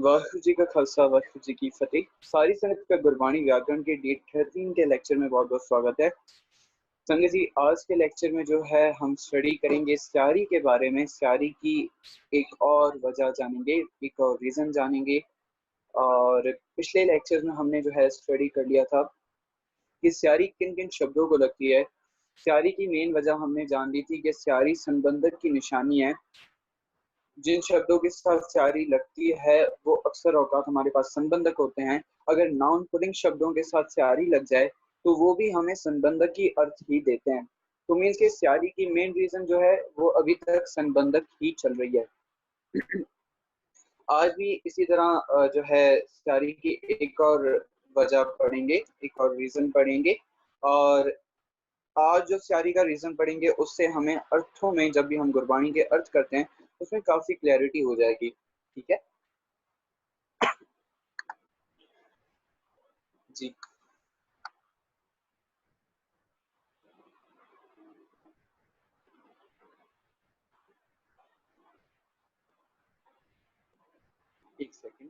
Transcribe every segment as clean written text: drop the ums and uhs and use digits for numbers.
वाहिगुरू जी का खालसा वाहिगुरू जी की फतेह। सारी संगत का गुरबाणी व्याकरण के डे 13 के लेक्चर में बहुत बहुत स्वागत है। संगत जी, आज के लेक्चर में जो है हम स्टडी करेंगे स्यारी के बारे में। स्यारी की एक और वजह जानेंगे, एक और रीजन जानेंगे। और पिछले लेक्चर में हमने जो है स्टडी कर लिया था कि स्यारी किन किन शब्दों को लगती है। स्यारी की मेन वजह हमने जान ली थी कि स्यारी संबंधक की निशानी है। जिन शब्दों के साथ स्यारी लगती है वो अक्सर औकात हमारे पास संबंधक होते हैं। अगर नाउन पुलिंग शब्दों के साथ स्यारी लग जाए तो वो भी हमें संबंधक की अर्थ ही देते हैं। तो मीन्स के स्यारी की मेन रीजन जो है वो अभी तक संबंधक ही चल रही है। आज भी इसी तरह जो है स्यारी की एक और वजह पढ़ेंगे, एक और रीजन पढ़ेंगे। और आज जो स्यारी का रीजन पढ़ेंगे उससे हमें अर्थों में, जब भी हम गुरबाणी के अर्थ करते हैं उसमें काफी क्लैरिटी हो जाएगी। ठीक है जी। एक सेकंड।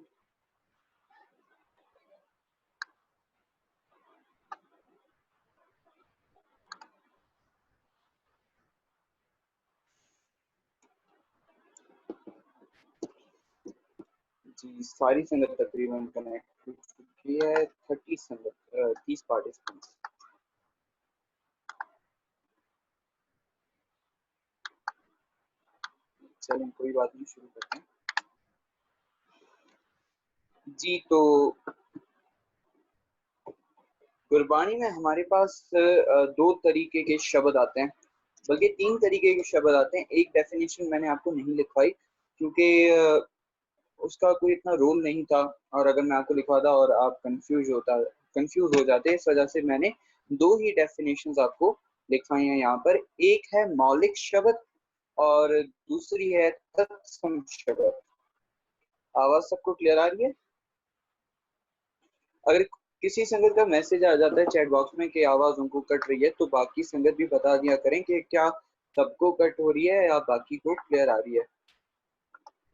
जी, सारी संगत तकरीबन कनेक्ट हो चुकी है। 30 संगत, 30 पार्टिसिपेंट्स। चलें, कोई बात नहीं, शुरू करते हैं। जी, तो गुरबाणी में हमारे पास दो तरीके के शब्द आते हैं, बल्कि तीन तरीके के शब्द आते हैं। एक डेफिनेशन मैंने आपको नहीं लिखवाई क्योंकि उसका कोई इतना रोल नहीं था, और अगर मैं आपको लिखवाता और आप कंफ्यूज हो जाते, इस वजह से मैंने दो ही डेफिनेशंस आपको लिखवाई हैं यहाँ पर। एक है मौलिक शब्द और दूसरी है तत्सम शब्द। आवाज सबको क्लियर आ रही है? अगर किसी संगत का मैसेज आ जाता है चैट बॉक्स में कि आवाज उनको कट रही है, तो बाकी संगत भी बता दिया करें कि क्या सबको कट हो रही है या बाकी को क्लियर आ रही है।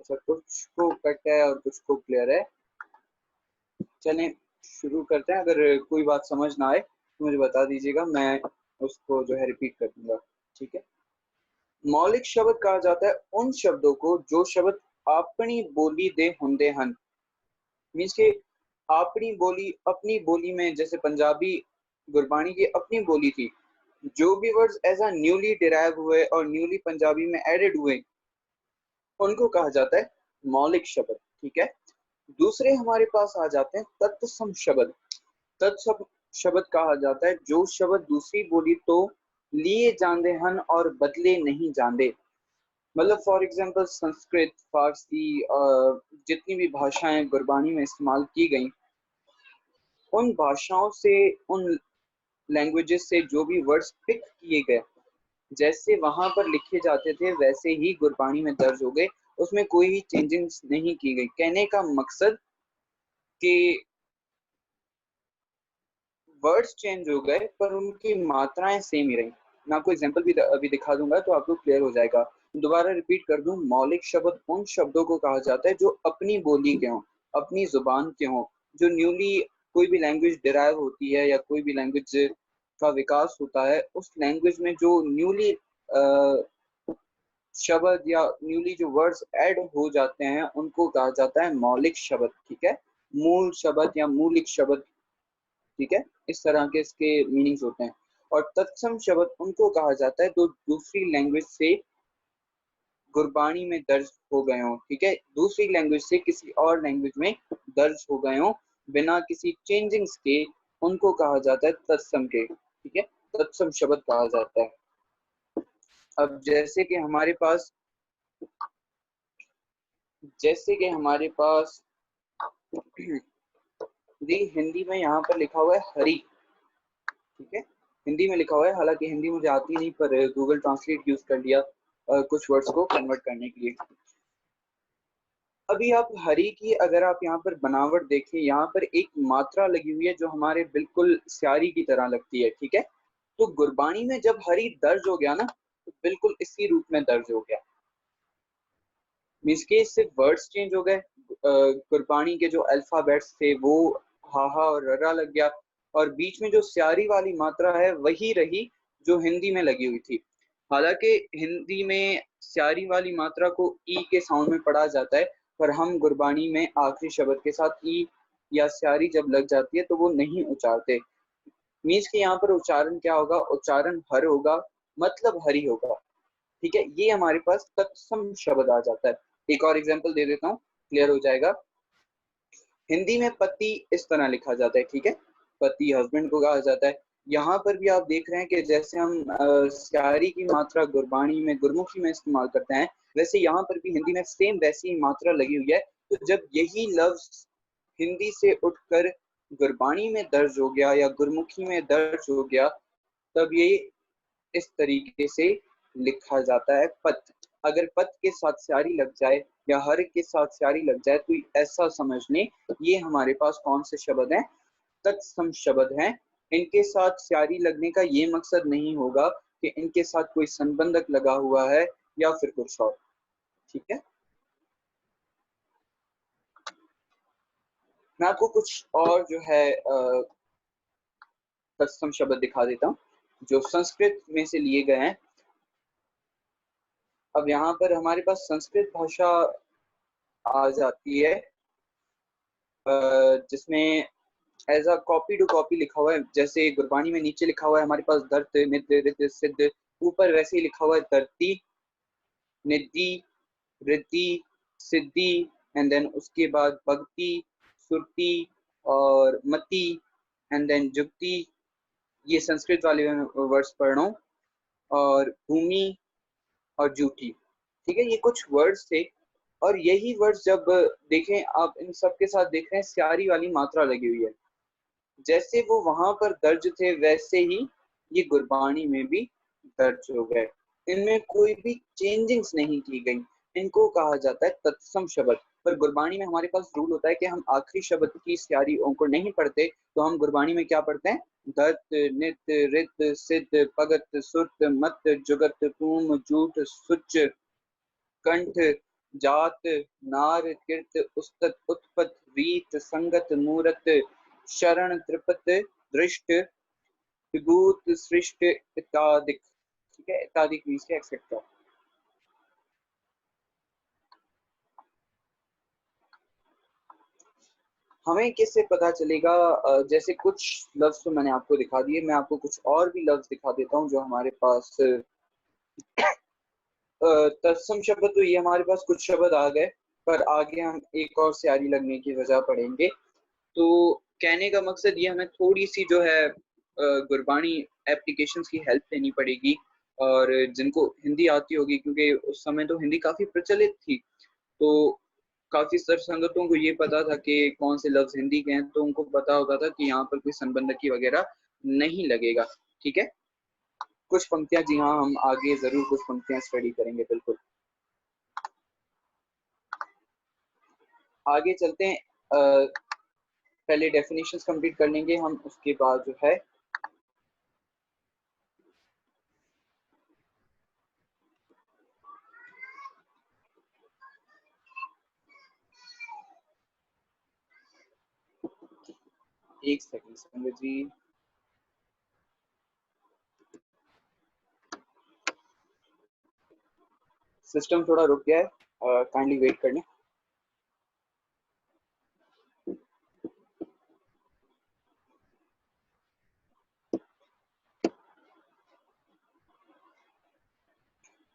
अच्छा, कुछ को कट है और कुछ को क्लियर है। चलें, शुरू करते हैं। अगर कोई बात समझ ना आए तो मुझे बता दीजिएगा, मैं उसको जो है रिपीट कर दूंगा। ठीक है। मौलिक शब्द कहा जाता है उन शब्दों को जो शब्द अपनी बोली दे हुंदे हन। मीन्स के अपनी बोली, अपनी बोली में, जैसे पंजाबी गुरबाणी की अपनी बोली थी, जो भी words as a newly derive हुए और न्यूली पंजाबी में एडेड हुए उनको कहा जाता है मौलिक शब्द। ठीक है। दूसरे हमारे पास आ जाते हैं तत्सम शब्द। तत्सम शब्द कहा जाता है जो शब्द दूसरी बोली तो लिए जाते हन और बदले नहीं जाते। मतलब फॉर एग्जांपल संस्कृत, फारसी, जितनी भी भाषाएं गुरबानी में इस्तेमाल की गई, उन भाषाओं से, उन लैंग्वेजेस से जो भी वर्ड्स पिक किए गए, जैसे वहां पर लिखे जाते थे वैसे ही गुरबानी में दर्ज हो गए। उसमें कोई ही चेंजिंग्स नहीं की गई। कहने का मकसद कि वर्ड्स चेंज हो गए पर उनकी मात्राएं सेम ही रही। मैं आपको एग्जांपल भी अभी दिखा दूंगा तो आपको क्लियर हो जाएगा। दोबारा रिपीट कर दूं, मौलिक शब्द उन शब्दों को कहा जाता है जो अपनी बोली के हों, अपनी जुबान के हों, जो न्यूली कोई भी लैंग्वेज डिराइव होती है या कोई भी लैंग्वेज का विकास होता है, उस लैंग्वेज में जो न्यूली शब्द या न्यूली जो वर्ड्स ऐड हो जाते हैं उनको कहा जाता है मौलिक शब्द। ठीक है। मूल शब्द या मूलिक शब्द। ठीक है। इस तरह के इसके मीनिंग्स होते हैं। और तत्सम शब्द उनको कहा जाता है जो दूसरी लैंग्वेज से गुरबानी में दर्ज हो गए हों। ठीक है। दूसरी लैंग्वेज से किसी और लैंग्वेज में दर्ज हो गए हों बिना किसी चेंजिंग्स के, उनको कहा जाता है तत्सम के। ठीक है। तत्सम शब्द कहा जाता है। अब जैसे कि हमारे पास दी हिंदी में यहाँ पर लिखा हुआ है हरी। ठीक है। हिंदी में लिखा हुआ है, हालांकि हिंदी मुझे आती नहीं, पर गूगल ट्रांसलेट यूज कर लिया कुछ वर्ड्स को कन्वर्ट करने के लिए। अभी आप हरी की अगर आप यहाँ पर बनावट देखिए, यहाँ पर एक मात्रा लगी हुई है जो हमारे बिल्कुल स्यारी की तरह लगती है। ठीक है। तो गुरबानी में जब हरी दर्ज हो गया ना, तो बिल्कुल इसी रूप में दर्ज हो गया। मीन्स के सिर्फ वर्ड्स चेंज हो गए, गुरबानी के जो अल्फाबेट्स थे वो हाहा और ररा लग गया, और बीच में जो स्यारी वाली मात्रा है वही रही जो हिंदी में लगी हुई थी। हालांकि हिंदी में स्यारी वाली मात्रा को ई के साउंड में पढ़ा जाता है, पर हम गुरबानी में आखिरी शब्द के साथ ई या स्यारी जब लग जाती है तो वो नहीं उच्चारते। मीन्स के यहाँ पर उच्चारण क्या होगा, उच्चारण हर होगा, मतलब हरी होगा। ठीक है, ये हमारे पास तत्सम शब्द आ जाता है। एक और एग्जांपल दे देता हूँ, क्लियर हो जाएगा। हिंदी में पति इस तरह लिखा जाता है, ठीक है, पति हस्बैंड को कहा जाता है। यहाँ पर भी आप देख रहे हैं कि जैसे हम शायरी की मात्रा गुरबानी में गुरमुखी में इस्तेमाल करते हैं, वैसे यहाँ पर भी हिंदी में सेम वैसी ही मात्रा लगी हुई है। तो जब यही लफ्ज हिंदी से उठकर गुरबानी में दर्ज हो गया या गुरमुखी में दर्ज हो गया, तब ये इस तरीके से लिखा जाता है पत। अगर पत के साथ स्यारी लग जाए या हर के साथ स्यारी लग जाए तो ऐसा समझ लें ये हमारे पास कौन से शब्द हैं, तत्सम शब्द हैं। इनके साथ स्यारी लगने का ये मकसद नहीं होगा कि इनके साथ कोई संबंधक लगा हुआ है या फिर कुछ और। ठीक है, मैं आपको कुछ और जो है तत्सम शब्द दिखा देता हूँ जो संस्कृत में से लिए गए हैं। अब यहाँ पर हमारे पास संस्कृत भाषा आ जाती है जिसमें as a copy to copy लिखा हुआ है। जैसे गुरबानी में नीचे लिखा हुआ है हमारे पास धर्त नित्य रित सिद्ध, ऊपर वैसे ही लिखा हुआ है धरती निधि रिद्धि सिद्धि, एंड देन उसके बाद भक्ति सुरति और मति एंड देन जुक्ति। ये संस्कृत वाले वर्ड्स पढ़ रहा हूँ, और भूमि और जूठी। ठीक है, ये कुछ वर्ड्स थे, और यही वर्ड्स जब देखें आप इन सब के साथ देख रहे हैं स्यारी वाली मात्रा लगी हुई है। जैसे वो वहां पर दर्ज थे वैसे ही ये गुरबानी में भी दर्ज हो गए, इनमें कोई भी चेंजिंग्स नहीं की गई। इनको कहा जाता है तत्सम शब्द। पर गुरबानी में हमारे पास रूल होता है कि हम आखिरी शब्द की स्यारियों को नहीं पढ़ते, तो हम गुरबानी में क्या पढ़ते हैं, दत्त नित रित सिद्ध भगत सुरत मत जुगत पूम जूठ सुच कंठ जात नार कीर्त उस्तत उत्पत रीत संगत मूरत शरण त्रिपत दृष्ट विभूत सृष्ट इत्यादि। ठीक है, इत्यादि मींस के एक्सेट्रा। हमें किससे पता चलेगा, जैसे कुछ लफ्ज तो मैंने आपको दिखा दिए, मैं आपको कुछ और भी लफ्ज दिखा देता हूँ जो हमारे पास तत्सम शब्द। तो ये हमारे पास कुछ शब्द आ गए, पर आगे हम एक और स्यारी लगने की वजह पढ़ेंगे। तो कहने का मकसद ये, हमें थोड़ी सी जो है गुरबानी एप्लीकेशंस की हेल्प लेनी पड़ेगी, और जिनको हिंदी आती होगी, क्योंकि उस समय तो हिंदी काफी प्रचलित थी, तो काफी सर संगतों को ये पता था कि कौन से लफ्ज हिंदी के हैं, तो उनको पता होता था कि यहाँ पर कोई संबंधकी वगैरह नहीं लगेगा। ठीक है, कुछ पंक्तियां, जी हाँ, हम आगे जरूर कुछ पंक्तियां स्टडी करेंगे, बिल्कुल। आगे चलते हैं, पहले डेफिनेशंस कंप्लीट कर लेंगे हम, उसके बाद जो है एक सेकंड संगत जी, सिस्टम थोड़ा रुक गया है, काइंडली वेट कर लें।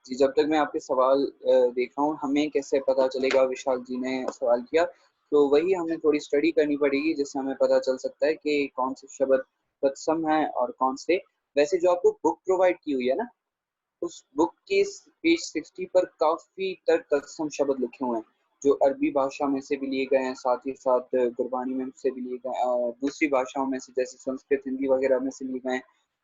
जी, जब तक मैं आपके सवाल देख रहा हूँ, हमें कैसे पता चलेगा, विशाल जी ने सवाल किया, तो वही हमें थोड़ी स्टडी करनी पड़ेगी, जिससे हमें पता चल सकता है कि कौन से शब्द तत्सम है और कौन से। वैसे जो आपको बुक प्रोवाइड की हुई है ना, उस बुक के पेज 60 पर काफी तत्सम शब्द लिखे हुए हैं, जो अरबी भाषा में से भी लिए गए हैं, साथ ही साथ गुरबानी में से भी लिए गए, दूसरी भाषाओं में से जैसे संस्कृत हिंदी वगैरह में से लिए गए हैं।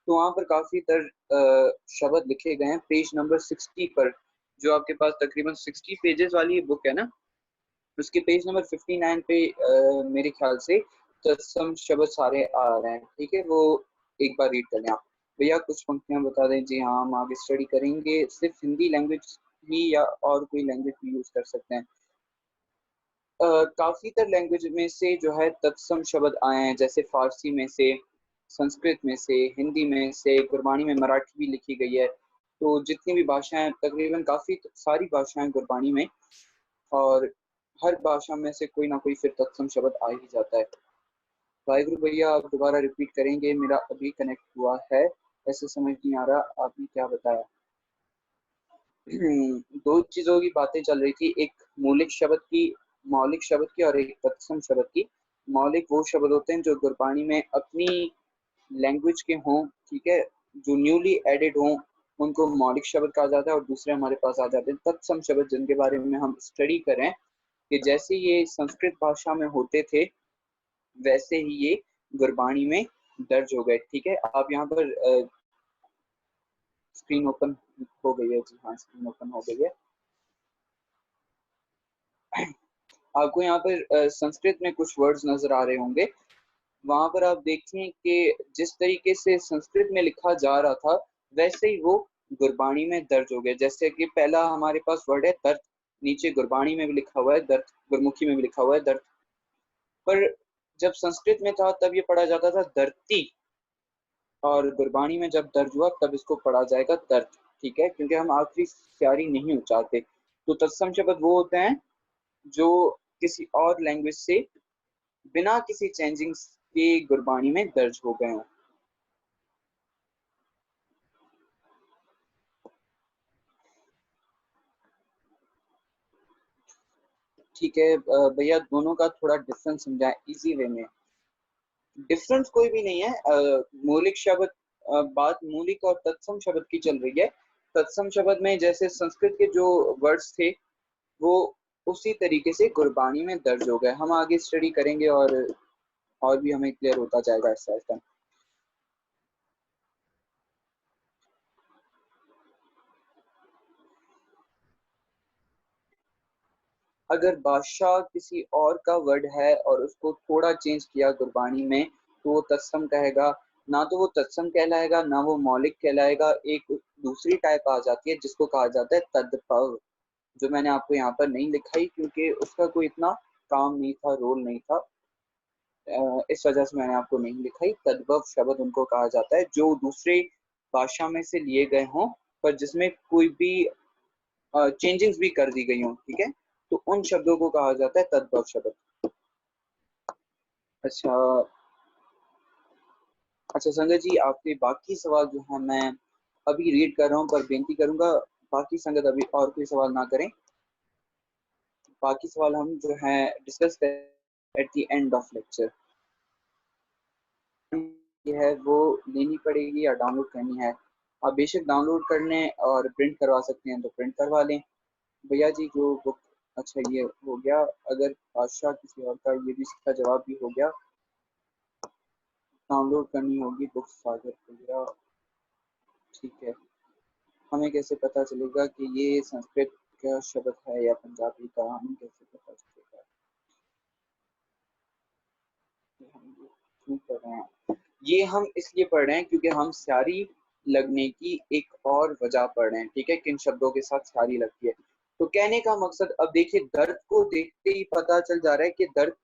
तो वहाँ पर काफी शब्द लिखे गए हैं पेज नंबर 60 पर। जो आपके पास तकरीबन 60 पेजेस वाली ये बुक है ना, उसके पेज नंबर 59 पे मेरे ख्याल से तत्सम शब्द सारे आ रहे हैं। ठीक है, वो एक बार रीड कर लें आप। भैया कुछ पंक्तियां बता दें। जी हाँ, हम आगे स्टडी करेंगे सिर्फ हिंदी लैंग्वेज ही या और कोई लैंग्वेज भी यूज कर सकते हैं। काफी तर लैंग्वेज में से जो है तत्सम शब्द आए हैं, जैसे फारसी में से, संस्कृत में से, हिंदी में से, गुरबानी में मराठी भी लिखी गई है। तो जितनी भी भाषाएं, तकरीबन काफी सारी भाषाएं गुरबानी में, और हर भाषा में से कोई ना कोई फिर तत्सम शब्द आ ही जाता है। वाहिगुरु भैया, आप दोबारा रिपीट करेंगे? मेरा अभी कनेक्ट हुआ है, ऐसे समझ नहीं आ रहा आपने क्या बताया। दो चीजों की बातें चल रही थी, एक मौलिक शब्द की और एक तत्सम शब्द की। मौलिक वो शब्द होते हैं जो गुरबानी में अपनी लैंग्वेज के हों, ठीक है, जो न्यूली एडेड हों, उनको मौलिक शब्द कहा जाता है, और दूसरे हमारे पास आ जाते हैं तत्सम शब्द, जिनके बारे में हम स्टडी करें कि जैसे ये संस्कृत भाषा में होते थे वैसे ही ये गुरबानी में दर्ज हो गए। ठीक है, आप यहाँ पर स्क्रीन ओपन हो गई है? जी हाँ, स्क्रीन ओपन हो गई है। आपको यहाँ पर संस्कृत में कुछ वर्ड्स नजर आ रहे होंगे। वहां पर आप देखें कि जिस तरीके से संस्कृत में लिखा जा रहा था वैसे ही वो गुरबानी में दर्ज हो गया। जैसे कि पहला हमारे पास वर्ड है दर्द, नीचे गुरबानी में भी लिखा हुआ है दर्द, गुरमुखी में भी लिखा हुआ है दर्द। पर जब संस्कृत में था तब ये पढ़ा जाता था धरती, और गुरबानी में जब दर्ज हुआ तब इसको पढ़ा जाएगा दर्द। ठीक है, क्योंकि हम आखिरी स्यारी नहीं उच्चारते। तो तत्सम शब्द वो होते हैं जो किसी और लैंग्वेज से बिना किसी चेंजिंग के गुरबानी में दर्ज हो गए हों। ठीक है भैया, दोनों का थोड़ा डिफरेंस समझाएं इजी वे में। डिफरेंस कोई भी नहीं है। मौलिक शब्द, बात मौलिक और तत्सम शब्द की चल रही है। तत्सम शब्द में जैसे संस्कृत के जो वर्ड्स थे वो उसी तरीके से गुरबानी में दर्ज हो गए। हम आगे स्टडी करेंगे और भी हमें क्लियर होता जाएगा ऐसा ऐसा। अगर बादशाह किसी और का वर्ड है और उसको थोड़ा चेंज किया गुरबानी में, तो वो तत्सम कहेगा। ना तो वो तत्सम कहलाएगा, ना वो मौलिक कहलाएगा। एक दूसरी टाइप आ जाती है जिसको कहा जाता है तद्भव, जो मैंने आपको यहाँ पर नहीं लिखाई क्योंकि उसका कोई इतना काम नहीं था, रोल नहीं था। इस वजह से मैंने आपको नहीं लिखाई। तद्भव शब्द उनको कहा जाता है जो दूसरे भाषा में से लिए गए हों, पर जिसमें कोई भी चेंजिंग्स भी कर दी गई हों। ठीक है, तो उन शब्दों को कहा जाता है तद्भव शब्द। अच्छा, अच्छा संगत जी, आपके बाकी सवाल जो है मैं अभी रीड कर रहा हूँ, पर बेनती करूंगा बाकी संगत अभी और कोई सवाल ना करें। बाकी सवाल हम जो है डिस्कस करें at the end of lecture. ये है वो लेनी पड़ेगी या डाउनलोड करनी है? आप बेशक डाउनलोड कर लें और प्रिंट करवा सकते हैं तो प्रिंट करवा लें भैया जी, जो बुक। अच्छा, ये हो गया। अगर बादशाह किसी और का, ये भी इसका जवाब भी हो गया। डाउनलोड करनी होगी बुक सागर भैया। ठीक है, हमें कैसे पता चलेगा कि ये संस्कृत का शब्द है या पंजाबी का? हमें कैसे पता चलेगा कि हम ये क्यों पढ़ रहे हैं? ये हम इसलिए पढ़ रहे हैं क्योंकि हम स्यारी लगने की एक और वजह पढ़ रहे हैं। ठीक है, किन शब्दों के साथ स्यारी लगती है। तो कहने का मकसद, अब देखिए, दर्द को देखते ही पता चल जा रहा है कि दर्द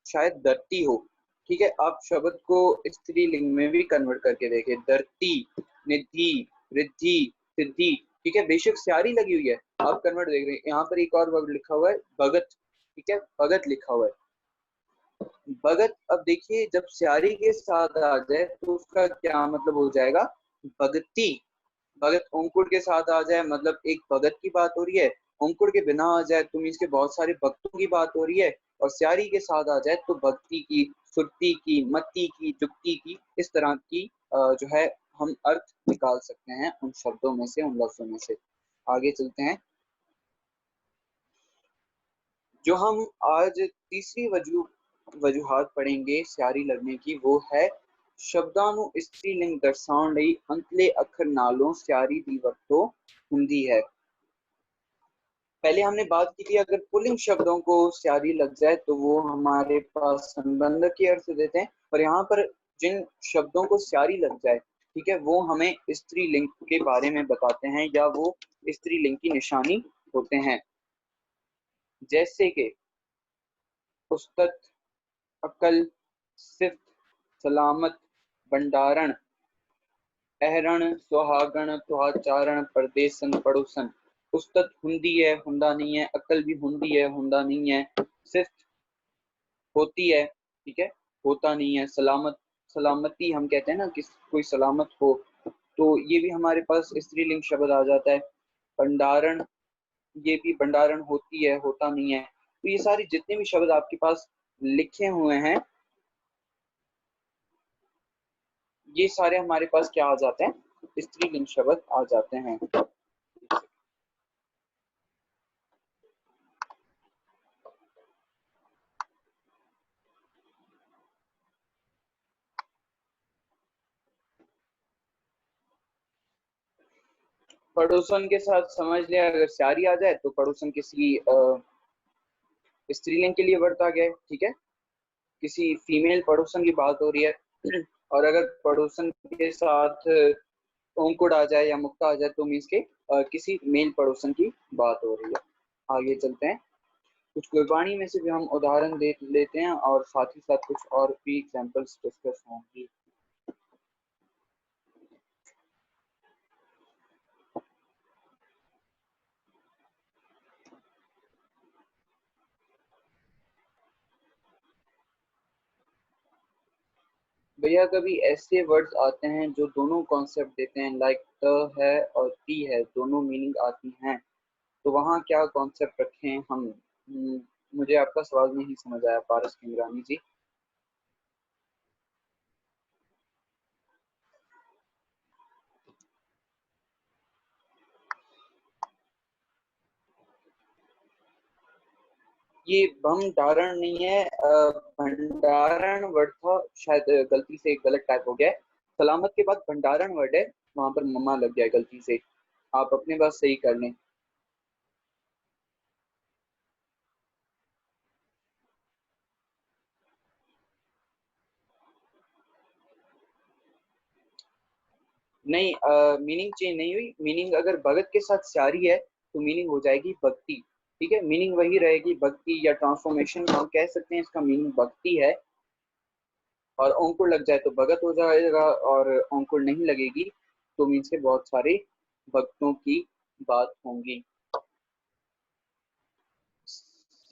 शायद धरती हो। ठीक है, आप शब्द को स्त्रीलिंग में भी कन्वर्ट करके देखें, धरती, निधि, रिद्धि, सिद्धि। ठीक है, बेशक स्यारी लगी हुई है, आप कन्वर्ट देख रहे हैं। यहाँ पर एक और वर्ड लिखा हुआ है भगत। ठीक है, भगत लिखा हुआ है भगत। अब देखिए, जब स्यारी के साथ आ जाए तो उसका क्या मतलब हो जाएगा? भगती। भगत अंकुर के साथ आ जाए मतलब एक भगत की बात हो रही है। अंकुर के बिना आ जाए तो मीन्स के बहुत सारे भक्तों की बात हो रही है। और स्यारी के साथ आ जाए तो भक्ति की, सुरती की, मति की, जुक्ति की, इस तरह की जो है हम अर्थ निकाल सकते हैं उन शब्दों में से, उन लफ्जों में से। आगे चलते हैं। जो हम आज तीसरी वजूहात पढ़ेंगे स्यारी लगने की, वो है शब्दां ਨੂੰ स्त्रीलिंग दर्शाਉਣ ਲਈ अंतले अखर नालों स्यारी ਦੀ ਵਰਤੋਂ ਹੁੰਦੀ है। पहले हमने बात की थी, अगर पुल्लिंग शब्दों को स्यारी लग जाए तो वो हमारे पास संबंध की अर्थ देते हैं। और यहाँ पर जिन शब्दों को स्यारी लग जाए ठीक है, वो हमें स्त्रीलिंग के बारे में बताते हैं या वो स्त्रीलिंग की निशानी होते हैं। जैसे कि उस्तत, अकल, सिफ्त, सलामत, भंडारण, अहरण, सुहागण, तुहाचारण, परदेसन, पड़ोसन। उस्तत हुंदी है, हुंदा नहीं है। अकल भी हुंदी है, हुंदा नहीं है। सिफ्त होती है, ठीक है, होता नहीं है। सलामत, सलामती हम कहते हैं ना कि कोई सलामत हो, तो ये भी हमारे पास स्त्रीलिंग शब्द आ जाता है। भंडारण, ये भी भंडारण होती है, होता नहीं है। तो ये सारे जितने भी शब्द आपके पास लिखे हुए हैं, ये सारे हमारे पास क्या आ जाते हैं, स्त्रीलिंग शब्द आ जाते हैं। पड़ोसन के साथ समझ लिया, अगर स्यारी आ जाए तो पड़ोसन किसी स्त्रीलिंग के लिए बरता गया है, ठीक है, किसी फीमेल पड़ोसन की बात हो रही है। और अगर पड़ोसन के साथ ओंकुड़ आ जाए या मुक्ता आ जाए तो मीन्स के किसी मेल पड़ोसन की बात हो रही है। आगे चलते हैं, कुछ गुरबानी में से भी हम उदाहरण दे लेते हैं और साथ ही साथ कुछ और भी एग्जांपल्स डिस्कस होंगी। भैया कभी ऐसे वर्ड्स आते हैं जो दोनों कॉन्सेप्ट देते हैं, लाइक त है और ती है, दोनों मीनिंग आती हैं, तो वहाँ क्या कॉन्सेप्ट रखें हम? मुझे आपका सवाल नहीं समझ आया पारस किंगरानी जी। ये भंडारण नहीं है, भंडारण वर्ड था शायद, गलती से गलत टाइप हो गया है। सलामत के बाद भंडारण वर्ड है, वहां पर मम्मा लग गया है गलती से। आप अपने बात सही कर लें। नहीं, मीनिंग चेंज नहीं हुई। मीनिंग अगर भगत के साथ स्यारी है तो मीनिंग हो जाएगी भक्ति, ठीक है, मीनिंग वही रहेगी भक्ति, या ट्रांसफॉर्मेशन हम कह सकते हैं, इसका मीनिंग भक्ति है। और अंकुर लग जाए तो भगत हो जाएगा, और अंकुर नहीं लगेगी तो मीन से बहुत सारे भक्तों की बात होंगी।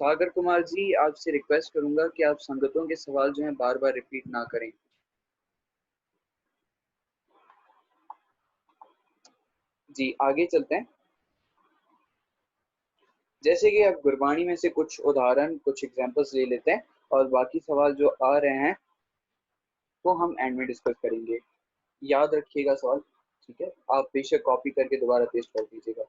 सागर कुमार जी, आपसे रिक्वेस्ट करूंगा कि आप संगतों के सवाल जो है बार बार रिपीट ना करें। जी आगे चलते हैं। जैसे कि अब गुरबानी में से कुछ उदाहरण, कुछ एग्जांपल्स ले लेते हैं, और बाकी सवाल जो आ रहे हैं वो हम एंड में डिस्कस करेंगे। याद रखिएगा सवाल, ठीक है, आप बेशक कॉपी करके दोबारा पेस्ट कर दीजिएगा।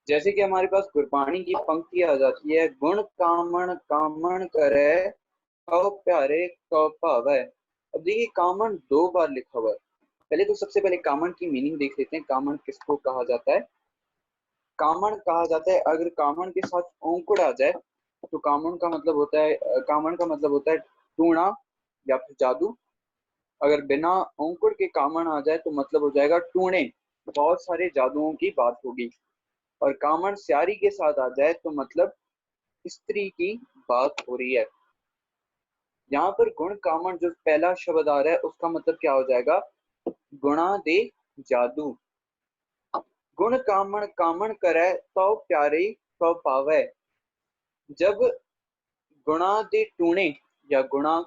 जैसे कि हमारे पास गुरबानी की पंक्ति आ जाती है, गुण कामण कामण करे कौ प्यारे कौ पावै। अब देखिए कामण दो बार लिखा हुआ है। पहले तो सबसे पहले कामण की मीनिंग देख लेते हैं, कामण किसको कहा जाता है। कामण कहा जाता है अगर कामण के साथ औंकड़ आ जाए तो कामण का मतलब होता है, कामण का मतलब होता है टूणा या फिर जादू। अगर बिना औंकड़ के कामण आ जाए तो मतलब हो जाएगा टूणे, बहुत सारे जादुओं की बात होगी। और कामण स्यारी के साथ आ जाए तो मतलब स्त्री की बात हो रही है। यहाँ पर गुण कामण जो पहला शब्द आ रहा है उसका मतलब क्या हो जाएगा, गुणा दे जादू। गुण कामण कामण करे तो प्यारे तो पावे। जब गुणा दे टूणे या गुणा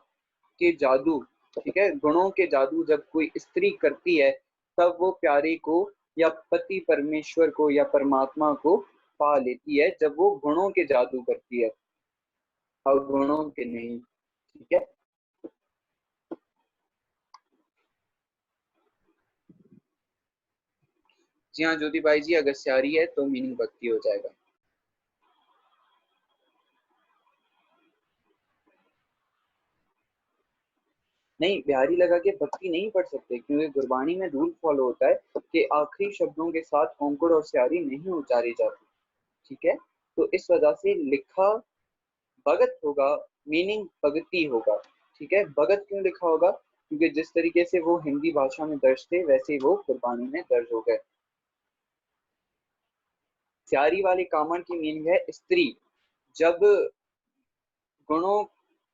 के जादू, ठीक है, गुणों के जादू जब कोई स्त्री करती है तब वो प्यारे को या पति परमेश्वर को या परमात्मा को पा लेती है, जब वो गुणों के जादू करती है और गुणों के नहीं, ठीक है। जी हाँ ज्योति भाई जी, अगर स्यारी है तो मीनिंग भक्ति हो जाएगा। नहीं, बिहारी लगा के भक्ति नहीं पढ़ सकते, क्योंकि गुरबानी में रूल फॉलो होता है कि आखिरी शब्दों के साथ औंकड़ और स्यारी नहीं उचारी जाती, ठीक है। तो इस वजह से लिखा भगत होगा, मीनिंग भगती होगा, ठीक है। भगत क्यों लिखा होगा, क्योंकि जिस तरीके से वो हिंदी भाषा में दर्ज थे वैसे ही वो कुर्बानी में दर्ज हो गए। स्यारी वाले कामन की मीनिंग है स्त्री। जब गुणों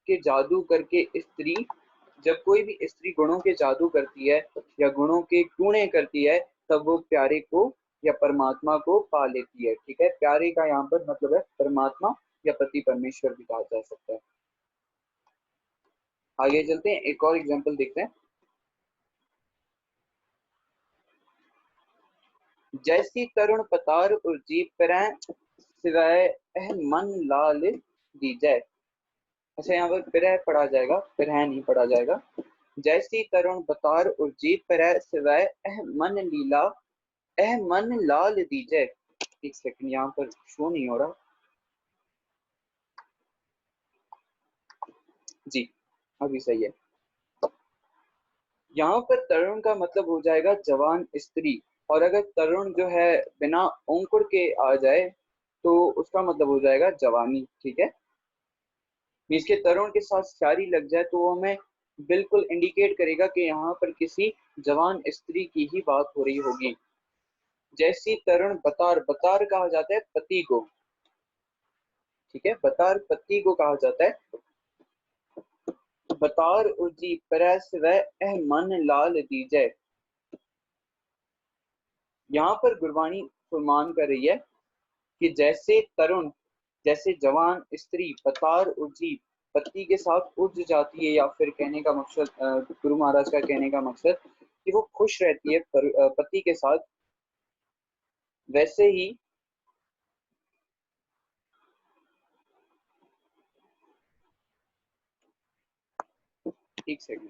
के जादू करके स्त्री, जब कोई भी स्त्री गुणों के जादू करती है या गुणों के टूणे करती है, तब वो प्यारे को या परमात्मा को पा लेती है। ठीक है, प्यारे का यहाँ पर मतलब है परमात्मा या पति परमेश्वर भी कहा जा सकता है। आगे चलते हैं, एक और एग्जांपल देखते हैं। जैसी तरुण पतार उर्जी परैं सिवाय एह मन लाल दीजै। अच्छा, यहाँ पर पिरह पढ़ा जाएगा, पिरह नहीं पढ़ा जाएगा। जैसी तरुण बतार उर्जी पिरह सिवाय एह मन लीला एह मन लाल दीजै। एक सेकंड, यहाँ पर शो नहीं हो रहा जी, अभी सही है। यहाँ पर तरुण का मतलब हो जाएगा जवान स्त्री, और अगर तरुण जो है बिना अंकुर के आ जाए तो उसका मतलब हो जाएगा जवानी। ठीक है, इसके तरुण के साथ शायरी लग जाए तो वो हमें बिल्कुल इंडिकेट करेगा कि यहाँ पर किसी जवान स्त्री की ही बात हो रही होगी। जैसी तरुण बतार, बतार कहा जाता है पति को। ठीक है, बतार पति को कहा जाता है। बतार उर्जी परस व एह मन लाल दीजै। यहाँ पर गुरबानी फरमान कर रही है कि जैसे तरुण, जैसे जवान स्त्री बतार उर्जी पति के साथ उड़ जाती है, या फिर कहने का मकसद गुरु महाराज का कहने का मकसद कि वो खुश रहती है पति के साथ, वैसे ही एक सेकंड।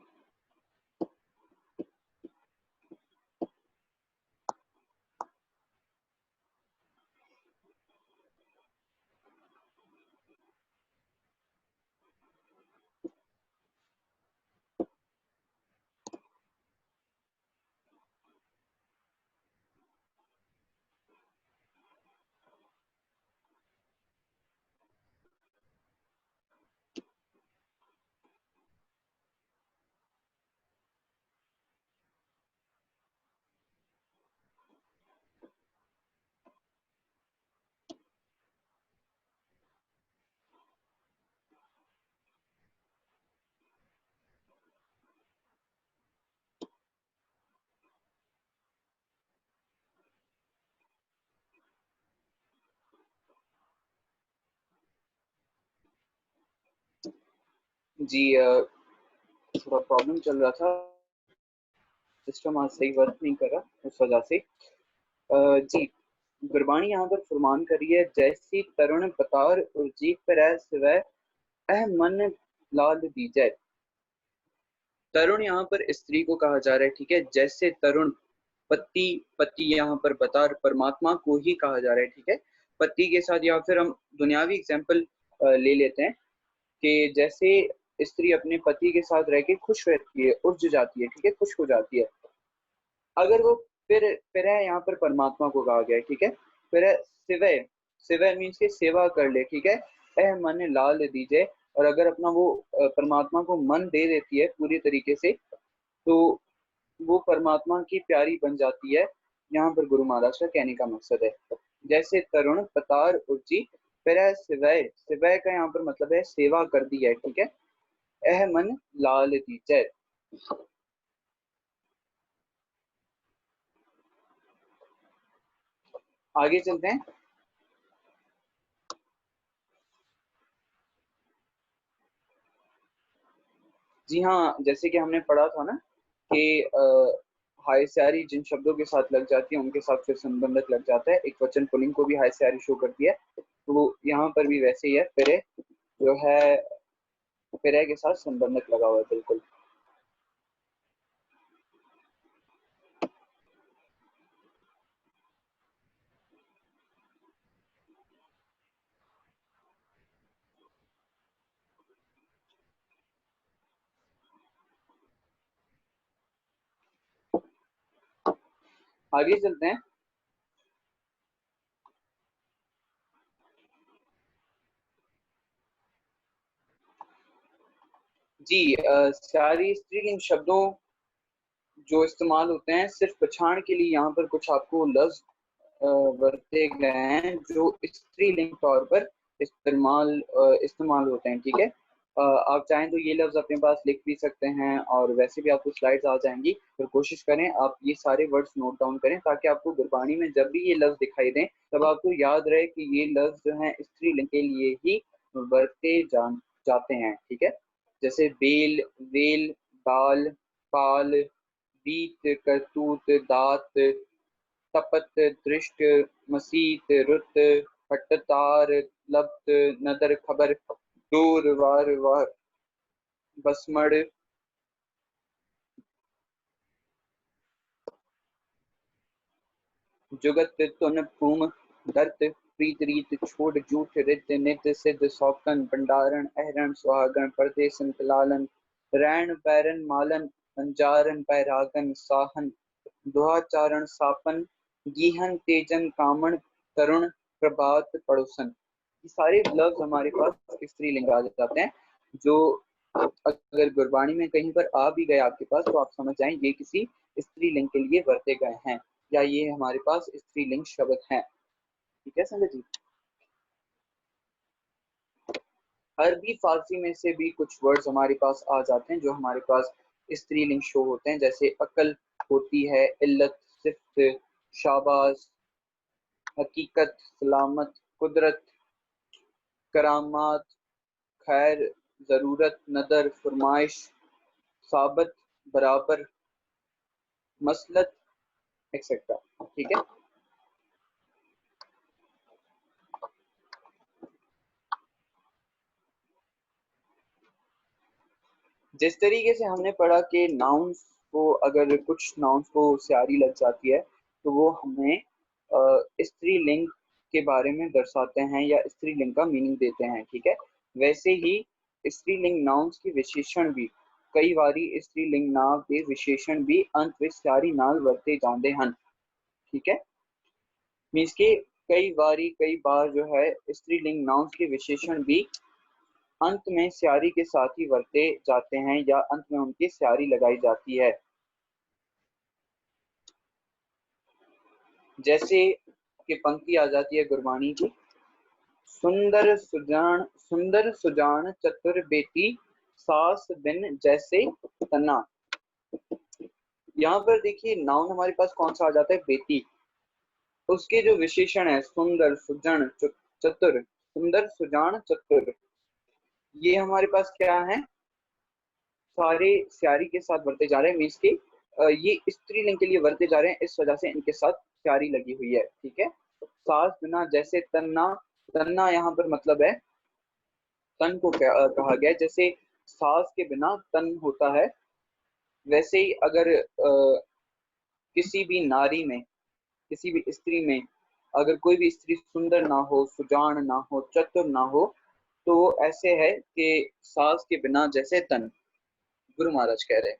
जी थोड़ा प्रॉब्लम चल रहा था, सिस्टम आज सही वर्क नहीं कर रहा, उस वजह से। जी, गुरबानी यहाँ पर फरमान करी है जैसी तरुण बतार उर्जी पर सिवै एह मन लाल दीजै। तरुण यहाँ पर स्त्री को कहा जा रहा है। ठीक है, जैसे तरुण पति, पति यहाँ पर बता परमात्मा को ही कहा जा रहा है। ठीक है, पति के साथ, या फिर हम दुनियावी एग्जाम्पल ले लेते हैं कि जैसे स्त्री अपने पति के साथ रह के खुश रहती है, उर्ज जाती है, ठीक है, खुश हो जाती है। अगर वो फिर है, यहाँ पर परमात्मा को कहा गया है। ठीक है, फिर है सिवय, सिवय मीन्स के सेवा कर ले। ठीक है, एह मन लाल दीजिए, और अगर अपना वो परमात्मा को मन दे देती है पूरी तरीके से, तो वो परमात्मा की प्यारी बन जाती है। यहाँ पर गुरु महाराज का कहने का मकसद है जैसे तरुण पतार उर्जी फिर है सिवय, सिवय का यहाँ पर मतलब है सेवा कर दी है। ठीक है, एह मन लाल दीजय। आगे चलते हैं। जी हाँ, जैसे कि हमने पढ़ा था ना कि हाय स्यारी जिन शब्दों के साथ लग जाती है उनके साथ फिर संबंधक लग जाता है। एक वचन पुल्लिंग को भी हाय स्यारी शो करती है, तो वो यहाँ पर भी वैसे ही है। फिर जो है फिर के साथ संबंधक लगा हुआ है बिल्कुल। आगे चलते हैं। जी सारी स्त्रीलिंग शब्दों जो इस्तेमाल होते हैं सिर्फ पहचान के लिए यहाँ पर कुछ आपको लफ्ज बरते गए हैं जो स्त्रीलिंग तौर पर इस्तेमाल होते हैं। ठीक है, आप चाहें तो ये लफ्ज अपने पास लिख भी सकते हैं और वैसे भी आपको स्लाइड्स आ जाएंगी, तो कोशिश करें आप ये सारे वर्ड्स नोट डाउन करें ताकि आपको गुरबानी में जब भी ये लफ्ज दिखाई दें तब आपको याद रहे कि ये लफ्ज जो है स्त्रीलिंग के लिए ही बरते जाते हैं। ठीक है, जैसे बेल, वेल, बाल, पाल, बीत, करतूत, दात, तपत, दृष्ट, मसीत, रुत, हट्टतार, लब्त, नदर, खबर, दूर, वार, वार, बसमड़, जुगत, तुन, पूम, दर्त, प्रीत, रीत, छोड़, झूठ, रित, नित, सिद्ध, सौकन, भंडारण, अहरण, सुहागन, परदेसन, लालन, रैन, पैरन, मालन, अंजारन, पैरागन, साहन, दुहाचारण, सापन, गीहन, तेजन, कामण, तरुण, प्रभात, पड़ोसन। ये सारे लफ्ज हमारे पास स्त्रीलिंग आ जाते हैं जो अगर गुरबानी में कहीं पर आ भी गए आपके पास तो आप समझ जाएं ये किसी स्त्रीलिंग के लिए बरते गए हैं या ये हमारे पास स्त्रीलिंग शब्द हैं। ठीक है संजय जी, अरबी फारसी में से भी कुछ वर्ड्स हमारे पास आ जाते हैं जो हमारे पास स्त्रीलिंग शो होते हैं, जैसे अकल होती है, इल्लत, सिफ्त, शाबाश, हकीकत, सलामत, कुदरत, करामात, खैर, जरूरत, नदर, फरमाइश, साबत, बराबर, मसलत, एक्सेट्रा। ठीक है, जिस तरीके से हमने पढ़ा कि नाउन्स को, अगर कुछ नाउन्स को स्यारी लग जाती है तो वो हमें स्त्रीलिंग के बारे में दर्शाते हैं या स्त्रीलिंग का मीनिंग देते हैं। ठीक है, वैसे ही स्त्रीलिंग नाउन्स के विशेषण भी कई बारी स्त्रीलिंग नाम के विशेषण भी अंत में स्यारी नाल वरते जाते हैं। ठीक है, मीन्स के कई बार जो है स्त्रीलिंग नाउन्स के विशेषण भी अंत में स्यारी के साथ ही वरते जाते हैं या अंत में उनकी स्यारी लगाई जाती है। जैसे कि पंक्ति आ जाती है गुरबानी की, सुंदर सुजान चतुर बेटी, सास बिन जैसे तना। यहाँ पर देखिए नाउन हमारे पास कौन सा आ जाता है, बेटी, उसके जो विशेषण है सुंदर, सुजन, चतुर, सुंदर, सुजान, चतुर, ये हमारे पास क्या है, सारे स्यारी के साथ बढ़ते जा रहे हैं। मीन्स के ये स्त्रीलिंग के लिए वर्ते जा रहे हैं, इस वजह से इनके साथ स्यारी लगी हुई है। ठीक है, सास बिना जैसे तन्ना, तन्ना यहाँ पर मतलब है तन को कहा गया है। जैसे सास के बिना तन होता है, वैसे ही अगर किसी भी नारी में, किसी भी स्त्री में अगर कोई भी स्त्री सुंदर ना हो, सुजान ना हो, चतुर ना हो, तो वो ऐसे है कि सास के बिना जैसे तन, गुरु महाराज कह रहे हैं।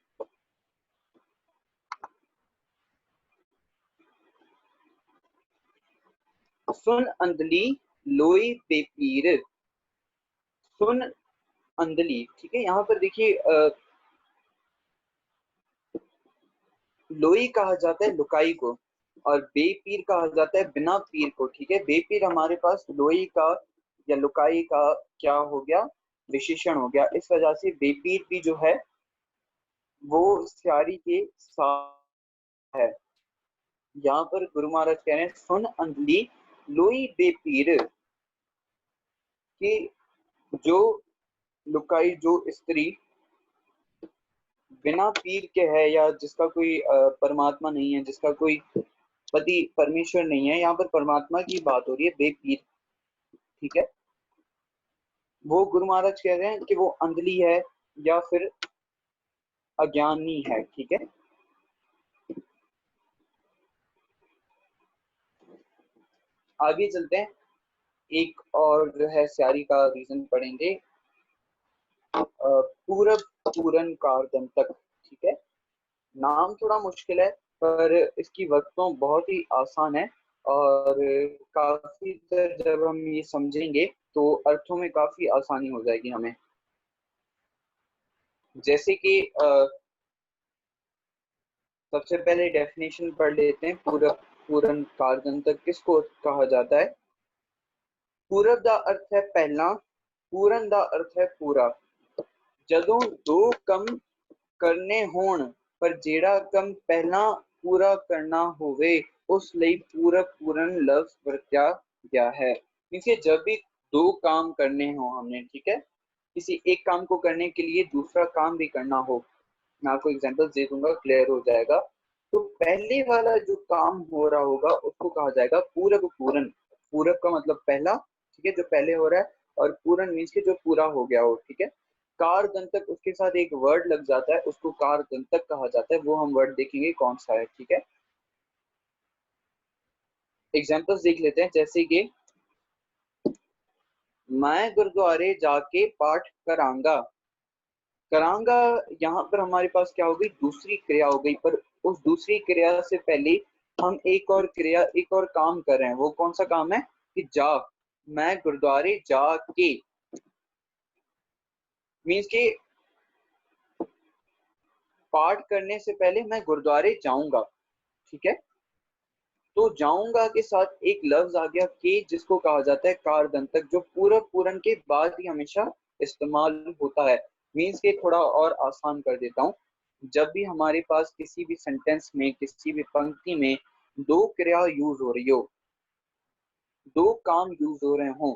सुन अंधली लोई बेपीर, सुन अंधली। ठीक है, यहाँ पर देखिए लोई कहा जाता है लुकाई को और बेपीर कहा जाता है बिना पीर को। ठीक है, बेपीर हमारे पास लोई का या लुकाई का क्या हो गया, विशेषण हो गया, इस वजह से बेपीर भी जो है वो स्यारी के साथ है। यहाँ पर गुरु महाराज कह रहे हैं सुन अंधली लोई बेपीर, कि जो लुकाई, जो स्त्री बिना पीर के है या जिसका कोई परमात्मा नहीं है, जिसका कोई पति परमेश्वर नहीं है, यहाँ पर परमात्मा की बात हो रही है, बेपीर। ठीक है, वो गुरु महाराज कह रहे हैं कि वो अंधली है या फिर अज्ञानी है। ठीक है, आगे चलते हैं, एक और जो है स्यारी का रीजन पढ़ेंगे, पूरब पूरन कारदम तक। ठीक है, नाम थोड़ा मुश्किल है पर इसकी वक्तों बहुत ही आसान है और काफी देर जब हम ये समझेंगे तो अर्थों में काफी आसानी हो जाएगी हमें। जैसे कि सबसे पहले डेफिनेशन पढ़ लेते हैं। पूरक पूर्ण कारदंतक किसको कहा जाता है? पूरक ਦਾ अर्थ है पहला, पूर्ण ਦਾ अर्थ है पूरा। ਜਦੋਂ दो ਕੰਮ करने होण पर ਜਿਹੜਾ ਕੰਮ ਪਹਿਲਾਂ पूरा करना होवे उस ਲਈ पूरक पूर्ण लफ्ज वरत्या गया है। देखिए जब भी दो काम करने हो हमने, ठीक है, किसी एक काम को करने के लिए दूसरा काम भी करना हो, मैं आपको एग्जांपल दे दूंगा, क्लियर हो जाएगा। तो पहले वाला जो काम हो रहा होगा उसको कहा जाएगा पूरक पूरन। पूरक का मतलब पहला, ठीक है, जो पहले हो रहा है, और पूरन मीन्स के जो पूरा हो गया हो, ठीक है। कार दंतक उसके साथ एक वर्ड लग जाता है, उसको कार दंतक कहा जाता है। वो हम वर्ड देखेंगे कौन सा है, ठीक है। एग्जाम्पल्स देख लेते हैं, जैसे कि मैं गुरुद्वारे जाके पाठ करांगा। करांगा यहाँ पर हमारे पास क्या हो गई? दूसरी क्रिया हो गई। पर उस दूसरी क्रिया से पहले हम एक और क्रिया, एक और काम कर रहे हैं। वो कौन सा काम है? कि जा, मैं गुरुद्वारे जाके, मीन्स के पाठ करने से पहले मैं गुरुद्वारे जाऊंगा, ठीक है। तो जाऊंगा के साथ एक लफ्ज आ गया के, जिसको कहा जाता है कार दंतक, जो पूरक पूरन के बाद ही हमेशा इस्तेमाल होता है। मीन्स के थोड़ा और आसान कर देता हूँ। जब भी हमारे पास किसी भी सेंटेंस में, किसी भी पंक्ति में दो क्रिया यूज हो रही हो, दो काम यूज हो रहे हो,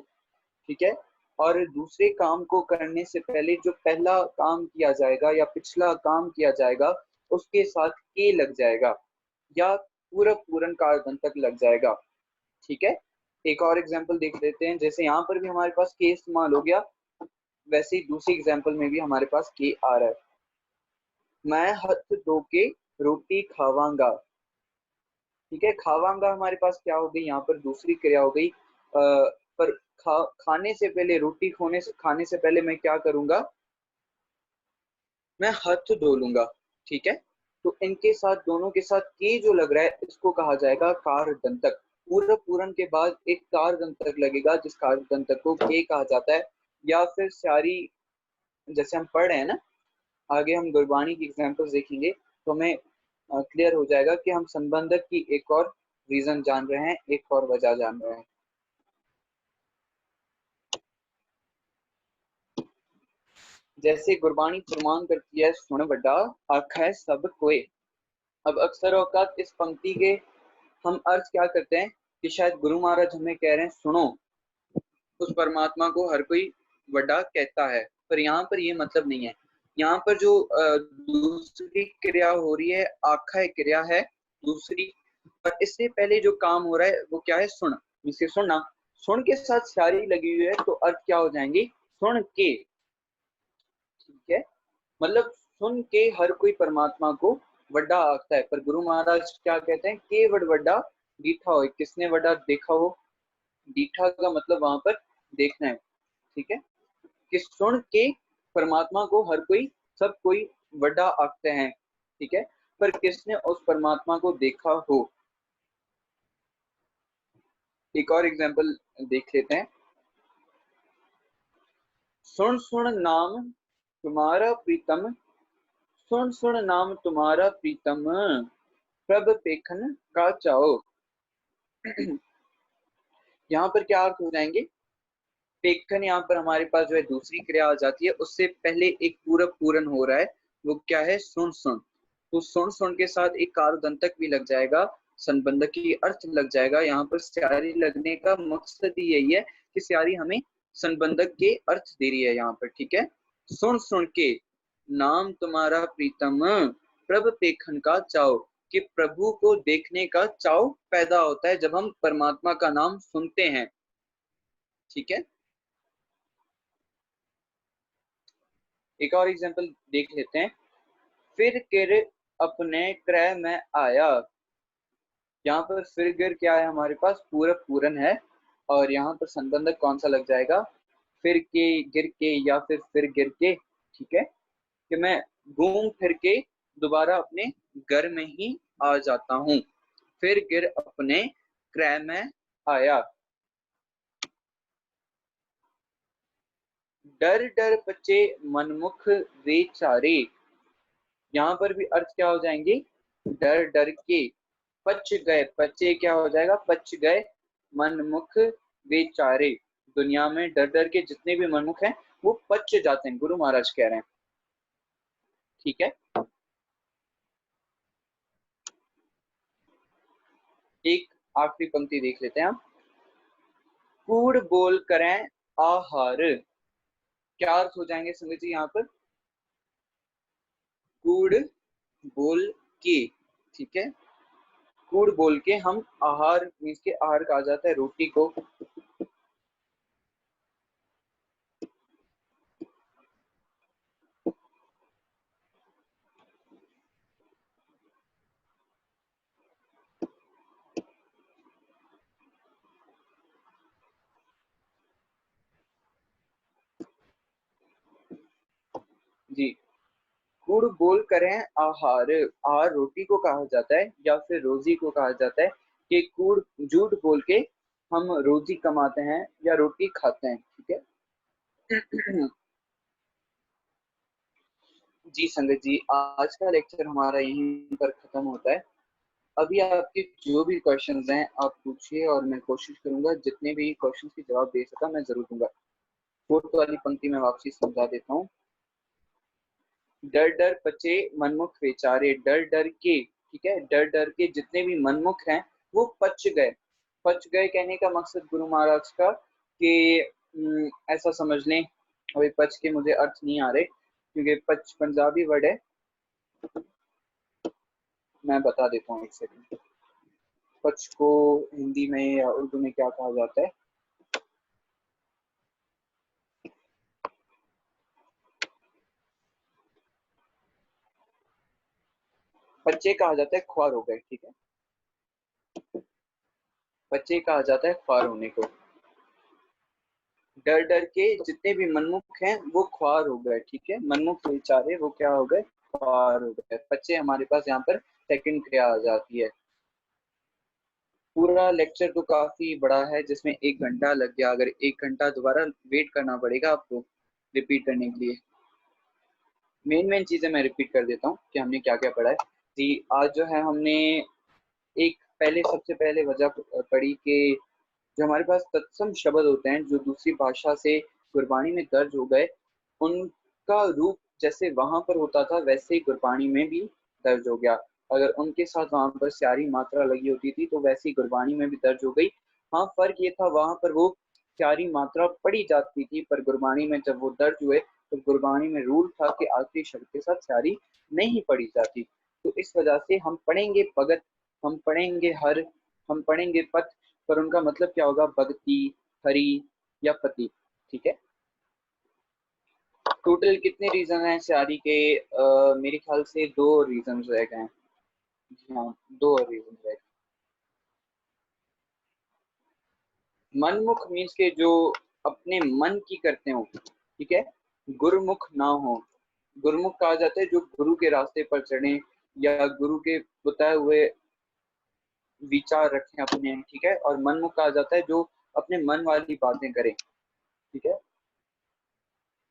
ठीक है, और दूसरे काम को करने से पहले जो पहला काम किया जाएगा या पिछला काम किया जाएगा उसके साथ के लग जाएगा या पूरक पूरन कारदंतक लग जाएगा, ठीक है। एक और एग्जांपल देख लेते हैं। जैसे यहाँ पर भी हमारे पास के इस्तेमाल हो गया, वैसे ही दूसरी एग्जांपल में भी हमारे पास के आ रहा है। मैं हाथ धो के रोटी खावांगा, ठीक है। खावांगा हमारे पास क्या हो गई? यहाँ पर दूसरी क्रिया हो गई। पर खाने से पहले, रोटी खाने से पहले मैं क्या करूंगा? मैं हाथ धो लूंगा, ठीक है। तो इनके साथ, दोनों के साथ के जो लग रहा है इसको कहा जाएगा कार दंतक। पूरक पूरन के बाद एक कार दंतक लगेगा, जिस कार दंतक को के कहा जाता है। या फिर सारी, जैसे हम पढ़ रहे हैं ना, आगे हम गुरबानी की एग्जाम्पल्स देखेंगे तो हमें क्लियर हो जाएगा कि हम संबंधक की एक और रीजन जान रहे हैं, एक और वजह जान रहे हैं। जैसे गुरबानी फरमान करती है, सुन बड़ा आखा है सब कोई। अब अक्सर औकात इस पंक्ति के हम अर्थ क्या करते हैं कि शायद गुरु महाराज हमें कह रहे हैं सुनो, उस परमात्मा को हर कोई बड़ा कहता है। पर यहाँ पर ये मतलब नहीं है। यहाँ पर जो दूसरी क्रिया हो रही है, आखा क्रिया है दूसरी, और इससे पहले जो काम हो रहा है वो क्या है? सुन, इसे सुनना। सुन के साथ सारी लगी हुई है तो अर्थ क्या हो जाएंगे? सुन के, ठीक है। मतलब सुन के हर कोई परमात्मा को वड्डा आखता है। पर गुरु महाराज क्या कहते हैं? के वड वड्डा डीठा हो। किसने वड्डा देखा हो? डीठा का मतलब वहां पर देखना है, ठीक है। कि सुन के परमात्मा को हर कोई, सब कोई वड्डा आखते हैं, ठीक है। पर किसने उस परमात्मा को देखा हो? एक और एग्जांपल देख लेते हैं। सुन सुन नाम तुम्हारा प्रीतम, सुन सुन नाम तुम्हारा प्रीतम, प्रभ पेखन का चाओ। यहाँ पर क्या अर्थ हो जाएंगे? पेखन यहाँ पर हमारे पास जो है दूसरी क्रिया आ जाती है, उससे पहले एक पूरक पूरन हो रहा है, वो क्या है? सुन सुन। तो सुन सुन के साथ एक कारदंतक भी लग जाएगा, संबंधक की अर्थ लग जाएगा। यहाँ पर स्यारी लगने का मकसद ही यही है कि स्यारी हमें संबंधक के अर्थ दे रही है यहाँ पर, ठीक है। सुन सुन के नाम तुम्हारा प्रीतम, प्रभ पेखन का चाव, कि प्रभु को देखने का चाव पैदा होता है जब हम परमात्मा का नाम सुनते हैं, ठीक है। एक और एग्जांपल देख लेते हैं। फिर किर अपने क्रय में आया। यहाँ पर फिर गिर क्या है? हमारे पास पूरक पूरन है, और यहाँ पर संबंधक कौन सा लग जाएगा? फिर के, गिर के, या फिर गिर के, ठीक है। कि मैं घूम फिर के दोबारा अपने घर में ही आ जाता हूँ। फिर गिर अपने क्रय में आया। डर डर पचे मनमुख वे चारे, यहाँ पर भी अर्थ क्या हो जाएंगे, डर डर के पच गए, पचे क्या हो जाएगा, पच गए मनमुख वे चारे, दुनिया में डर डर के जितने भी मनमुख हैं वो पच जाते हैं, गुरु महाराज कह रहे हैं। ठीक है, एक आखिरी पंक्ति देख लेते हैं हम। कूड़ बोल करें आहार, क्या अर्थ हो जाएंगे संगत जी यहाँ पर, कूड़ बोल के, ठीक है, कूड़ बोल के हम आहार मीन्स के आहार कहा जाता है रोटी को, जी, कूड़ बोल करें आहार, आहार रोटी को कहा जाता है या फिर रोजी को कहा जाता है, कि कूड़ झूठ बोल के हम रोजी कमाते हैं या रोटी खाते हैं। ठीक है जी संगत जी, आज का लेक्चर हमारा यहीं पर खत्म होता है। अभी आपके जो भी क्वेश्चंस हैं आप पूछिए, और मैं कोशिश करूंगा जितने भी क्वेश्चंस के जवाब दे सका मैं जरूर दूंगा। फोर्थ वाली पंक्ति में वापसी समझा देता हूँ। डर डर पचे मनमुख बेचारे, डर डर के, ठीक है, डर डर के जितने भी मनमुख हैं वो पच गए। पच गए कहने का मकसद गुरु महाराज का कि ऐसा समझ लें, अभी पच के मुझे अर्थ नहीं आ रहे क्योंकि पच पंजाबी वर्ड है, मैं बता देता हूँ एक सेकंड। पच को हिंदी में या उर्दू में क्या कहा जाता है, बच्चे कहा जाता है ख्वार हो गए। ठीक है, बच्चे कहा जाता है ख्वार होने को। डर डर के जितने भी मनमुख हैं वो ख्वार हो गए। ठीक है, मनमुख बेचारे वो क्या हो गए, ख्वार हो गए। बच्चे हमारे पास यहाँ पर सेकंड क्रिया आ जाती है। पूरा लेक्चर तो काफी बड़ा है जिसमें 1 घंटा लग गया, अगर 1 घंटा दोबारा वेट करना पड़ेगा आपको रिपीट करने के लिए। मेन मेन चीजें मैं रिपीट कर देता हूँ कि हमने क्या क्या पढ़ा है जी। आज जो है हमने एक पहले सबसे पहले वजह पढ़ी कि जो हमारे पास तत्सम शब्द होते हैं जो दूसरी भाषा से गुरबानी में दर्ज हो गए, उनका रूप जैसे वहां पर होता था वैसे ही गुरबानी में भी दर्ज हो गया। अगर उनके साथ वहां पर स्यारी मात्रा लगी होती थी तो वैसे ही गुरबानी में भी दर्ज हो गई। हाँ, फर्क ये था वहां पर वो स्यारी मात्रा पढ़ी जाती थी, पर गुरबानी में जब वो दर्ज हुए तो गुरबानी में रूल था कि आखिरी शब्द के साथ स्यारी नहीं पढ़ी जाती। तो इस वजह से हम पढ़ेंगे भगत, हम पढ़ेंगे हर, हम पढ़ेंगे पथ, पर उनका मतलब क्या होगा, भक्ति, हरि या पति। ठीक है, टोटल कितने रीजन हैं शायरी के, मेरे ख्याल से 2 रीजन रह गए हैं। जी हाँ, 2 रीजन रह गए। मनमुख मीन्स के जो अपने मन की करते हो, ठीक है, गुरुमुख ना हो। गुरुमुख कहा जाता है जो गुरु के रास्ते पर चढ़े या गुरु के बताए हुए विचार रखें अपने। ठीक है, और मनमुख कहा जाता है जो अपने मन वाली बातें करें। ठीक है,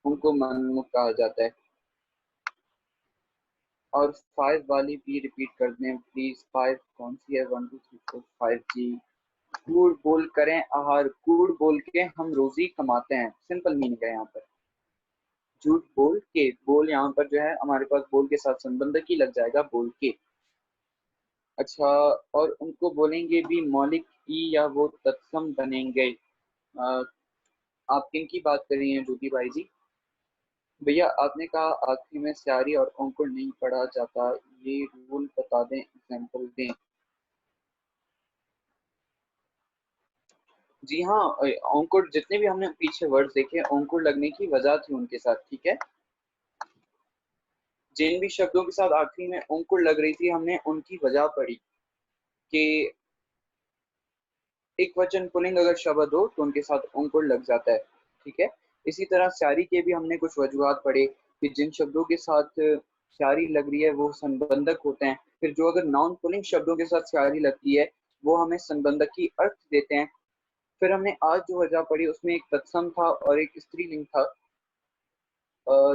उनको मनमुख कहा जाता है। और 5 वाली भी रिपीट कर दें प्लीज। 5 कौन सी है, 1 2 3 4 5 जी। कूड़ बोल करें आहार, कूड़ बोल के हम रोजी कमाते हैं, सिंपल मीनिंग है यहाँ पर। झूठ बोल के, बोल यहाँ पर जो है हमारे पास बोल के साथ संबंधक ही लग जाएगा, बोल के। अच्छा, और उनको बोलेंगे भी मौलिक ई या वो तत्सम बनेंगे। अ, आप किन की बात कर रही हैं ज्योति भाई जी? भैया आपने कहा आखिरी में स्यारी और अंकुर नहीं पढ़ा जाता, ये रूल बता दें, एग्जाम्पल दें। जी हाँ, अंकुर जितने भी हमने पीछे वर्ड्स देखे अंकुर लगने की वजह थी उनके साथ। ठीक है, जिन भी शब्दों के साथ आखिरी में अंकुर लग रही थी हमने उनकी वजह पढ़ी कि एक वचन पुल्लिंग अगर शब्द हो तो उनके साथ अंकुर लग जाता है। ठीक है, इसी तरह स्यारी के भी हमने कुछ वजूहात पढ़े कि जिन शब्दों के साथ स्यारी लग रही है वो संबंधक होते हैं। फिर जो अगर नाउन पुल्लिंग शब्दों के साथ स्यारी लगती है वो हमें संबंधक की अर्थ देते हैं। फिर हमने आज जो वजह पढ़ी उसमें एक तत्सम था और एक स्त्रीलिंग था।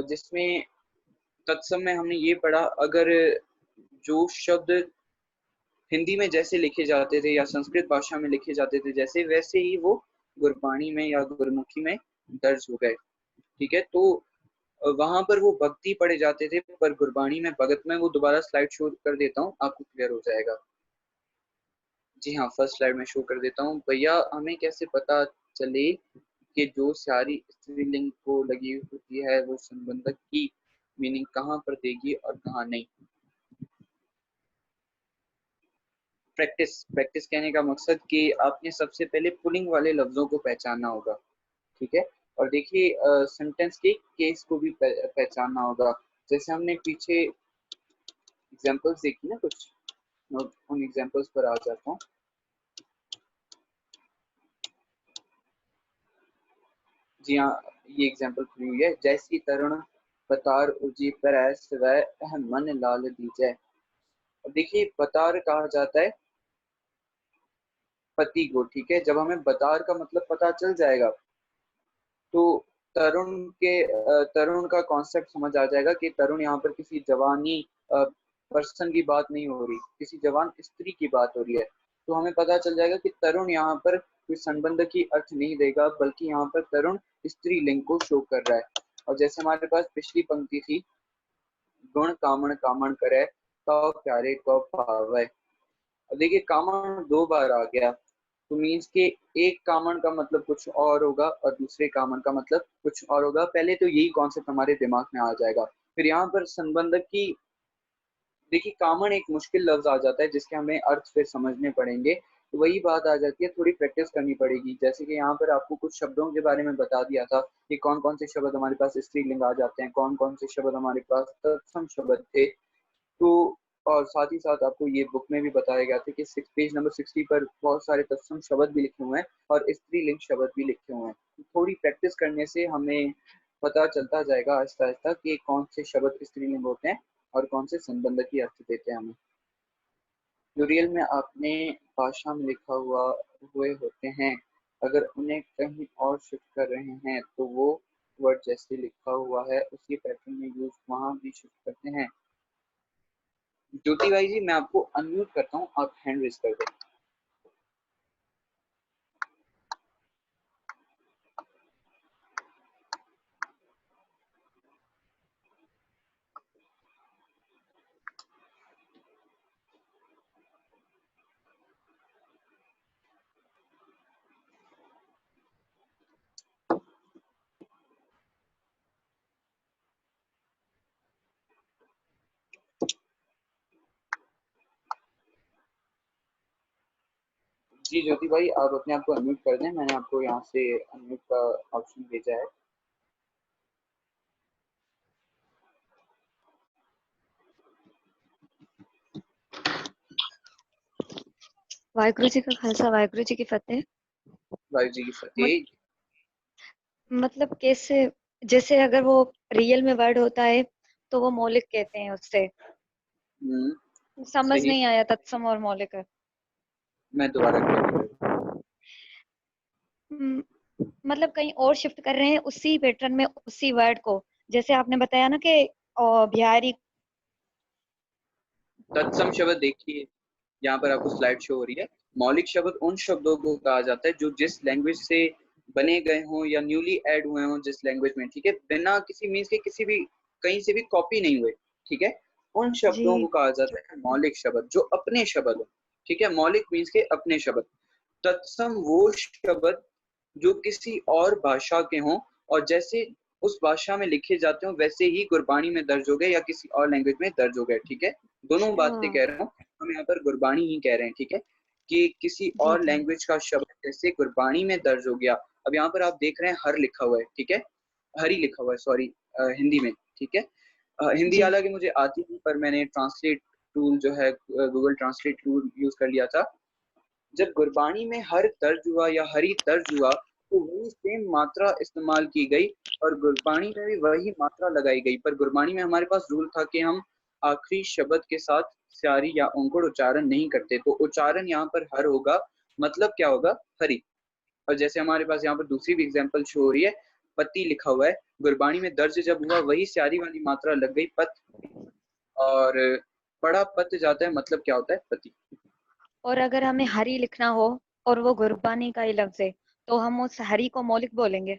जिसमें तत्सम में हमने ये पढ़ा, अगर जो शब्द हिंदी में जैसे लिखे जाते थे या संस्कृत भाषा में लिखे जाते थे जैसे, वैसे ही वो गुरबाणी में या गुरमुखी में दर्ज हो गए। ठीक है, तो वहां पर वो भक्ति पढ़े जाते थे, पर गुरबाणी में भगत में। वो दोबारा स्लाइड शो कर देता हूँ, आपको क्लियर हो जाएगा। जी हाँ, फर्स्ट स्लाइड में शो कर देता हूँ। भैया, हमें कैसे पता चले कि जो सारी स्त्रीलिंग को लगी होती है वो संबंधक की मीनिंग कहाँ पर देगी और कहाँ नहीं? प्रैक्टिस। प्रैक्टिस कहने का मकसद कि आपने सबसे पहले पुलिंग वाले लफ्जों को पहचानना होगा। ठीक है, और देखिए सेंटेंस के केस को भी पहचानना होगा। जैसे हमने पीछे एग्जांपल्स देखी ना कुछ, मैं उन एग्जांपल्स पर आ जाता हूँ। जी हाँ, ये एग्जांपल खुली हुई है। जैसी तरुण पतार उजी पर वह मन लाल दीजै। अब देखिए, पतार कहा जाता है पति को। ठीक है, जब हमें बतार का मतलब पता चल जाएगा तो तरुण के तरुण का कॉन्सेप्ट समझ आ जाएगा कि तरुण यहाँ पर किसी जवानी पर्सन की बात नहीं हो रही, किसी जवान स्त्री की बात हो रही है। तो हमें पता चल जाएगा कि तरुण यहाँ पर कोई संबंध की अर्थ नहीं देगा, बल्कि यहाँ पर तरुण स्त्रीलिंग को शो कर रहा है। और जैसे हमारे पास पिछली पंक्ति थी, गुण कामण कामण करे तो प्यारे को भावे। अब देखिए, कामण दो बार आ गया, तो मीन्स के एक कामण का मतलब कुछ और होगा और दूसरे कामण का मतलब कुछ और होगा। पहले तो यही कॉन्सेप्ट हमारे दिमाग में आ जाएगा। फिर यहाँ पर संबंधक की, देखिए कामण एक मुश्किल लफ्ज आ जाता है जिसके हमें अर्थ फिर समझने पड़ेंगे। तो वही बात आ जाती है, थोड़ी प्रैक्टिस करनी पड़ेगी। जैसे कि यहाँ पर आपको कुछ शब्दों के बारे में बता दिया था कि कौन कौन से शब्द हमारे पास स्त्रीलिंग आ जाते हैं, कौन कौन से शब्द हमारे पास तत्सम शब्द थे। तो और साथ ही साथ आपको ये बुक में भी बताया गया था कि पेज नंबर 60 पर बहुत सारे तत्सम शब्द भी लिखे हुए हैं और स्त्रीलिंग शब्द भी लिखे हुए हैं। तो थोड़ी प्रैक्टिस करने से हमें पता चलता जाएगा आहिस्ता आहिस्ता कि कौन से शब्द स्त्रीलिंग होते हैं और कौन से संबंध की अर्थ देते हैं हमें। जो रियल में अपने भाषा में लिखा हुए होते हैं, अगर उन्हें कहीं और शिफ्ट कर रहे हैं तो वो वर्ड जैसे लिखा हुआ है उसी पैटर्न में यूज वहां भी शिफ्ट करते हैं। ज्योति भाई जी, मैं आपको अनम्यूट करता हूँ, आप हैंड रेज कर दो। जी ज्योति भाई, आप अपने आप को अनम्यूट कर दें, मैंने आपको यहाँ से अनम्यूट का ऑप्शन भेजा है। वाहिगुरु जी का खालसा, वाहिगुरु जी की फतेह। वाहिगुरु जी की फतेह। मतलब कैसे, जैसे अगर वो रियल में वर्ड होता है तो वो मौलिक कहते हैं उससे। समझ सही, नहीं आया तत्सम और मौलिक। मैं दोबारा क्लियर कर दूँ। हम्म, मतलब कहीं और शिफ्ट कर रहे हैं उसी पैटर्न में उसी वर्ड को। जैसे आपने बताया ना कि बिहारी। तत्सम शब्द देखिए, यहाँ पर आपको स्लाइड शो हो रही है। मौलिक शब्द उन शब्दों को कहा जाता है जो जिस लैंग्वेज से बने गए हों या न्यूली ऐड हुए हों जिस लैंग्वेज में। ठीक है, बिना किसी मीन्स के किसी भी कहीं से भी कॉपी नहीं हुए। ठीक है, उन जी शब्दों को कहा जाता है मौलिक शब्द, जो अपने शब्द हो। ठीक है, मौलिक मीन्स के अपने शब्द। तत्सम वो शब्द जो किसी और भाषा के हों और जैसे उस भाषा में लिखे जाते हो वैसे ही गुरबाणी में दर्ज हो गए या किसी और लैंग्वेज में दर्ज हो गए। ठीक है, दोनों बातें अच्छा। कह रहा हूँ, हम यहाँ पर गुरबाणी ही कह रहे हैं। ठीक है, कि किसी जी और जी लैंग्वेज का शब्द जैसे गुरबाणी में दर्ज हो गया। अब यहाँ पर आप देख रहे हैं हर लिखा हुआ है। ठीक है, हरी लिखा हुआ है, सॉरी, हिंदी में। ठीक है, हिंदी जी। हालांकि मुझे आती नहीं, पर मैंने ट्रांसलेट टूल जो है गूगल ट्रांसलेट टूल यूज कर लिया था। जब गुरबाणी में हर दर्ज हुआ या हरी दर्ज हुआ तो वही सेम मात्रा इस्तेमाल की गई और गुरबाणी में भी वही मात्रा लगाई गई। पर गुरबाणी में हमारे पास रूल था कि हम आखिरी शब्द के साथ स्यारी या औंकड़ उच्चारण नहीं करते, तो उच्चारण यहाँ पर हर होगा, मतलब क्या होगा, हरी। और जैसे हमारे पास यहाँ पर दूसरी भी एग्जांपल शो हो रही है, पति लिखा हुआ है, गुरबानी में दर्ज जब हुआ वही स्यारी वाली मात्रा लग गई पत, और पड़ा पत जाता है, मतलब क्या होता है? पति। और अगर हमें हरी लिखना हो और वो गुरबानी का ही लफ्ज है, तो हम उस हरी को मौलिक बोलेंगे?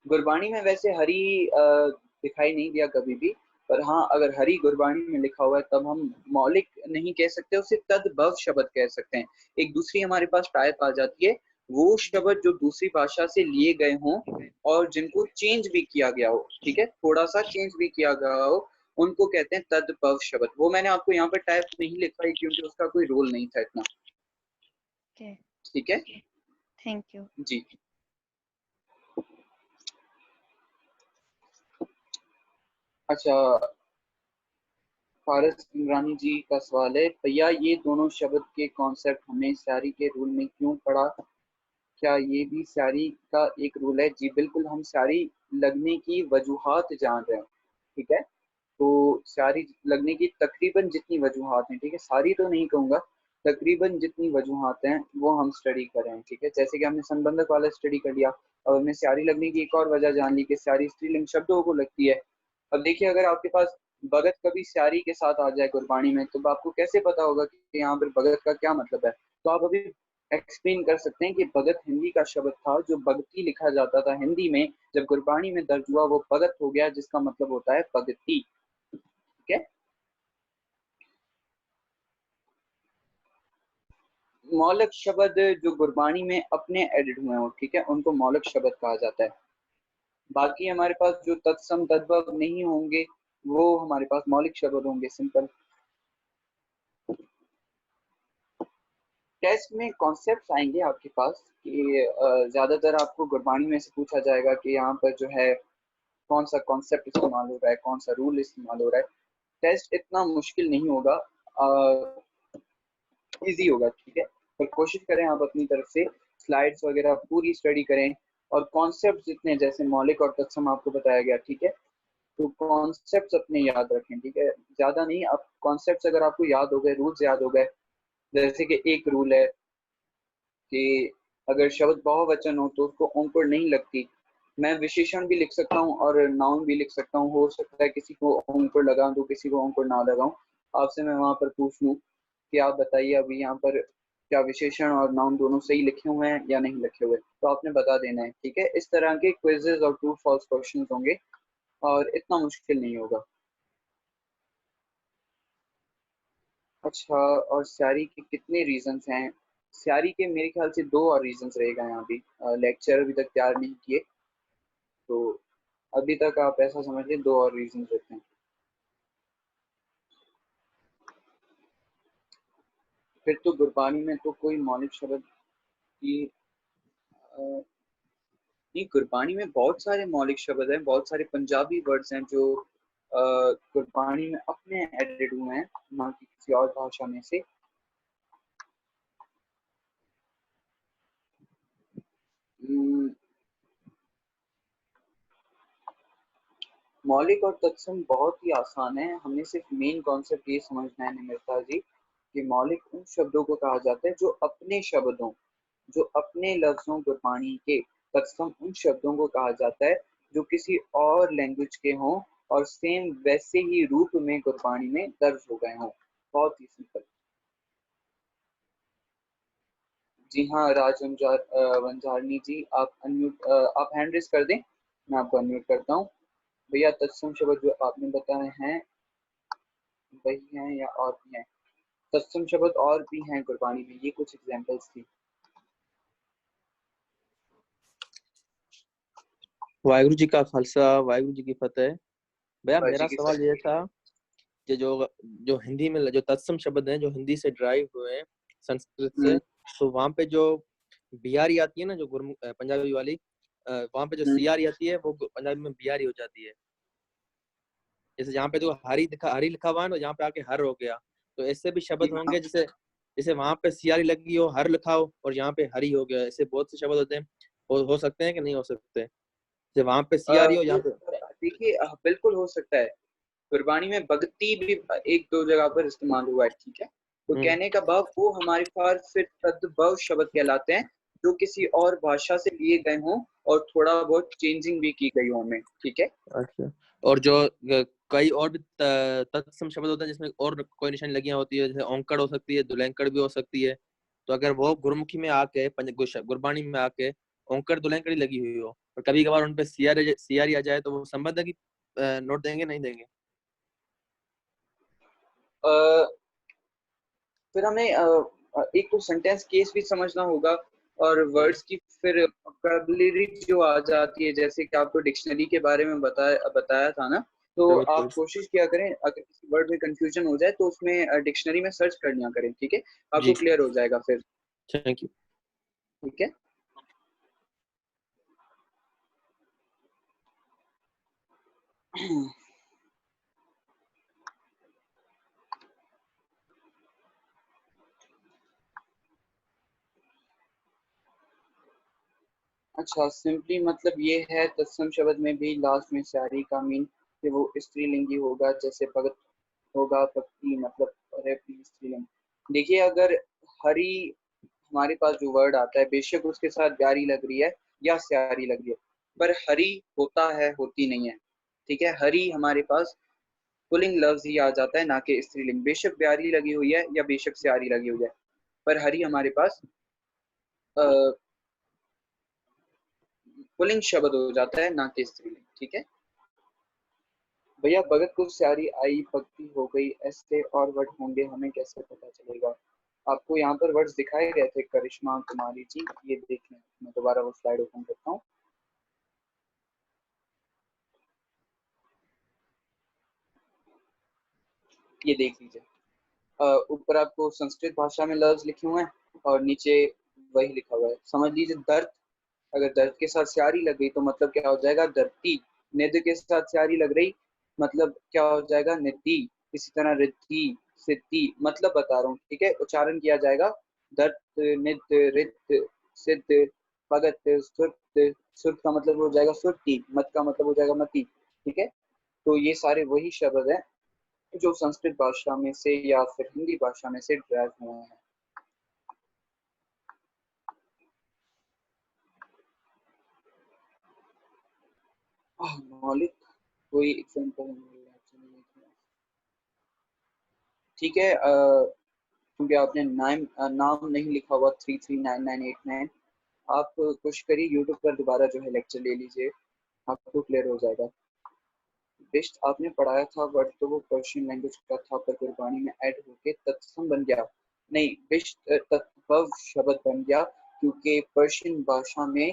गुरबानी में वैसे हरी दिखाई नहीं दिया कभी भी, पर हाँ अगर हरी गुरबानी में लिखा हुआ है तब हम मौलिक नहीं कह सकते, उसे तद्भव शब्द कह सकते हैं। एक दूसरी हमारे पास टाइप आ जाती है, वो शब्द जो दूसरी भाषा से लिए गए हों और जिनको चेंज भी किया गया हो, ठीक है, थोड़ा सा चेंज भी किया गया हो, उनको कहते हैं तद्भव शब्द। वो मैंने आपको यहाँ पर टाइप नहीं लिखा है क्योंकि उसका कोई रोल नहीं था इतना। ओके, ठीक है थैंक यू। जी। अच्छा, फारस इमरानी जी का सवाल है, भैया ये दोनों शब्द के कॉन्सेप्ट हमें स्यारी के रूल में क्यों पढ़ा, क्या ये भी स्यारी का एक रूल है? जी बिल्कुल, हम स्यारी लगने की वजूहात जान रहे हैं, ठीक है। तो स्यारी लगने की तकरीबन जितनी वजूहात हैं, ठीक है, सारी तो नहीं कहूँगा, तकरीबन जितनी वजूहात हैं वो हम स्टडी कर रहे हैं, ठीक है। जैसे कि हमने संबंधक वाला स्टडी कर लिया, और हमने स्यारी लगने की एक और वजह जान ली कि स्यारी स्त्रीलिंग शब्दों को लगती है। अब देखिए, अगर आपके पास भगत कभी स्यारी के साथ आ जाए गुरबानी में, तो आपको कैसे पता होगा कि यहाँ पर भगत का क्या मतलब है? तो आप अभी एक्सप्लेन कर सकते हैं कि भगत हिंदी का शब्द था, जो भगती लिखा जाता था हिंदी में, जब गुरबानी में दर्ज हुआ वो भगत हो गया, जिसका मतलब होता है भगती, ठीक है। मौलिक शब्द जो गुरबानी में अपने एडिट हुए हो, ठीक है, उनको मौलिक शब्द कहा जाता है। बाकी हमारे पास जो तत्सम तद्भव नहीं होंगे वो हमारे पास मौलिक शब्द होंगे, सिंपल। टेस्ट में कॉन्सेप्ट्स आएंगे आपके पास कि ज्यादातर आपको गुरबानी में से पूछा जाएगा कि यहाँ पर जो है कौन सा कॉन्सेप्ट इस्तेमाल हो रहा है, कौन सा रूल इस्तेमाल हो रहा है। टेस्ट इतना मुश्किल नहीं होगा, इजी होगा, ठीक है। पर कोशिश करें आप अपनी तरफ से स्लाइड्स वगैरह पूरी स्टडी करें, और कॉन्सेप्ट जितने जैसे मौलिक और तत्सम आपको बताया गया, ठीक है, तो कॉन्सेप्ट्स अपने याद रखें, ठीक है, ज्यादा नहीं। आप कॉन्सेप्ट्स अगर आपको याद हो गए, रूल्स याद हो गए, जैसे कि एक रूल है कि अगर शब्द बहुवचन हो तो उसको औंकड़ नहीं लगती। मैं विशेषण भी लिख सकता हूँ और नाउन भी लिख सकता हूँ, हो सकता है किसी को औंकड़ लगाऊं तो किसी को औंकड़ ना लगाऊं। आपसे मैं वहां पर पूछ लूं कि आप बताइए अभी यहाँ पर क्या विशेषण और नाउन दोनों सही लिखे हुए हैं या नहीं लिखे हुए, तो आपने बता देना है, ठीक है। इस तरह के क्विजेज और ट्रू फॉल्स क्वेश्चन होंगे, और इतना मुश्किल नहीं होगा। अच्छा, और स्यारी के कितने रीजंस हैं? स्यारी के मेरे ख्याल से दो और रीजंस रहेगा यहाँ भी, लेक्चर अभी तक तैयार नहीं किए, तो अभी तक आप ऐसा समझिए दो और रीजंस रहते हैं। फिर तो गुरबानी में तो कोई मौलिक शब्द की नहीं, गुरबानी में बहुत सारे मौलिक शब्द हैं, बहुत सारे पंजाबी वर्ड्स हैं जो गुरबानी में अपने एडेड हुए हैं, ना कि किसी और भाषा में से। हम्म, मौलिक और तत्सम बहुत ही आसान है, हमें सिर्फ मेन कॉन्सेप्ट ये समझना है निमित्ता जी, कि मौलिक उन शब्दों को कहा जाता है जो अपने शब्दों, जो अपने लफ्जों गुरबानी के। तत्सम उन शब्दों को कहा जाता है जो किसी और लैंग्वेज के हों और सेम वैसे ही रूप में गुरबानी में दर्ज हो गए हों। बहुत ही सिंपल। जी हाँ, वंजारनी जी, आप अनम्यूट, आप हैंड रेस कर दें, मैं आपको अनम्यूट करता हूँ। भैया, तत्सम शब्द जो आपने बताए हैं वही हैं या और भी हैं? तत्सम शब्द और भी हैं गुरबानी में, ये कुछ एग्जांपल्स थी। वाहिगुरु जी का खालसा, वाहिगुरु जी की फतेह। भैया जी मेरा की सवाल ये था कि जो जो हिंदी में जो तत्सम शब्द हैं जो हिंदी से ड्राइव हुए हैं संस्कृत से, तो वहाँ पे जो बिहारी आती है ना, जो पंजाबी वाली, वहाँ पे जो सियारी आती है वो पंजाबी में बिहारी हो जाती है। जैसे यहाँ पे जो हरी लिखा हुआ है ना, यहाँ पे आके हर हो गया, तो ऐसे भी जी शब्द हाँ। होंगे जैसे जैसे वहां पे सियारी लगी हो, हर लिखा हो, और यहाँ पे हरी हो गया। ऐसे बहुत से शब्द होते हैं, हो सकते हैं कि नहीं हो सकते? जैसे वहां पे सियारी हो, यहाँ पे। देखिए, बिल्कुल हो सकता है। गुरबानी में भक्ति भी एक दो जगह पर इस्तेमाल हुआ है, ठीक है। तो हम्म कहने का भाव वो हमारे पास फिर तद्भव शब्द कहलाते हैं, जो किसी और भाषा से लिए गए हों और थोड़ा बहुत चेंजिंग भी की गई हो हमें, ठीक है। अच्छा, और जो कई और भी तत्सम शब्द होते हैं जिसमें और कोई निशानी लगियां होती है, जैसे औंकड़ हो सकती है, दुलैंकड़ भी हो सकती है। तो अगर वो गुरमुखी में आके गुरबानी में आके औंकड़ दुलैंकड़ी लगी हुई हो और कभी कभार उन पे सियारी आ जाए, तो वो संबंध की नोट देंगे नहीं देंगे? अ, फिर हमें एक तो सेंटेंस केस भी समझना होगा और वर्ड्स की फिर वोकैबुलरी जो आ जाती है, जैसे कि आपको डिक्शनरी के बारे में बताया था ना, तो आप कोशिश किया करें अगर किसी वर्ड में कंफ्यूजन हो जाए तो उसमें डिक्शनरी में सर्च कर लिया करें, ठीक है, आपको जी, क्लियर हो जाएगा फिर, थैंक यू। ठीक है। अच्छा, सिंपली मतलब ये है तत्सम शब्द में भी लास्ट में सारी का मीन कि वो स्त्रीलिंगी होगा, जैसे भगत होगा, भक्ति मतलब रेफी स्त्रीलिंग। देखिए अगर हरी हमारे पास जो वर्ड आता है, बेशक उसके साथ प्यारी लग रही है या स्यारी लग रही है, पर हरी होता है, होती नहीं है, ठीक है। हरी हमारे पास पुल्लिंग लफ्ज ही आ जाता है, ना कि स्त्रीलिंग। बेशक प्यारी लगी हुई है या बेशक स्यारी लगी हुई है, पर हरी हमारे पास पुल्लिंग शब्द हो जाता है, ना कि स्त्रीलिंग, ठीक है। भैया भगत को स्यारी आई, भक्ति हो गई, ऐसे और वर्ड होंगे, हमें कैसे पता चलेगा? आपको यहाँ पर वर्ड्स दिखाए गए थे करिश्मा कुमारी जी, ये देख लें, मैं दोबारा वो स्लाइड ओपन करता हूँ, ये देख लीजिए। ऊपर आपको संस्कृत भाषा में लफ्ज लिखे हुए हैं और नीचे वही लिखा हुआ है। समझ लीजिए दर्द, अगर दर्द के साथ स्यारी लग गई तो मतलब क्या हो जाएगा? धरती। निध के साथ स्यारी लग रही मतलब क्या हो जाएगा? निधि। इसी तरह रिद्धि, सिद्धि, मतलब बता रहा हूँ, ठीक है, उच्चारण किया जाएगा। दर्द, निध, रिद्ध, सिद्ध, भगत, सुरत। सुरत का मतलब हो जाएगा सुरति, मत का मतलब हो जाएगा मति, ठीक है। तो ये सारे वही शब्द हैं जो संस्कृत भाषा में से या फिर हिंदी भाषा में से ड्राइव हुए हैं। मौलिक कोई एग्जाम्पल ठीक है। क्योंकि आपने नाम नहीं लिखा हुआ 339989, आप कुछ करिए यूट्यूब पर दोबारा जो है लेक्चर ले लीजिए, आपको क्लियर हो जाएगा। बेस्ट आपने पढ़ाया था वर्ड तो वो पर्शियन लैंग्वेज का था, पर गुरबानी में ऐड होके तत्सम बन गया। नहीं, बेस्ट तत्भव शब्द बन गया, क्योंकि पर्शियन भाषा में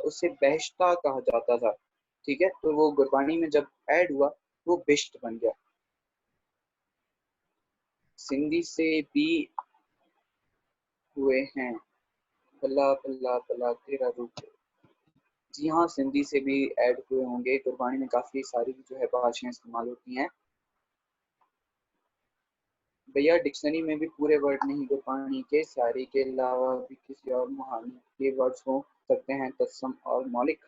उसे बेहश्ता कहा जाता था, ठीक है। तो वो गुरबानी में जब ऐड हुआ वो बेस्ट बन गया। सिंधी से भी हुए हैं, भला भला भला तेरा रूप। जी हाँ, सिंधी से भी ऐड हुए होंगे, गुरबानी में काफी सारी जो है भाषाएं इस्तेमाल होती हैं। भैया डिक्शनरी में भी पूरे वर्ड नहीं, गुरबानी के सारे के अलावा भी किसी और मुहावरे के वर्ड्स हो सकते हैं तत्सम और मौलिक।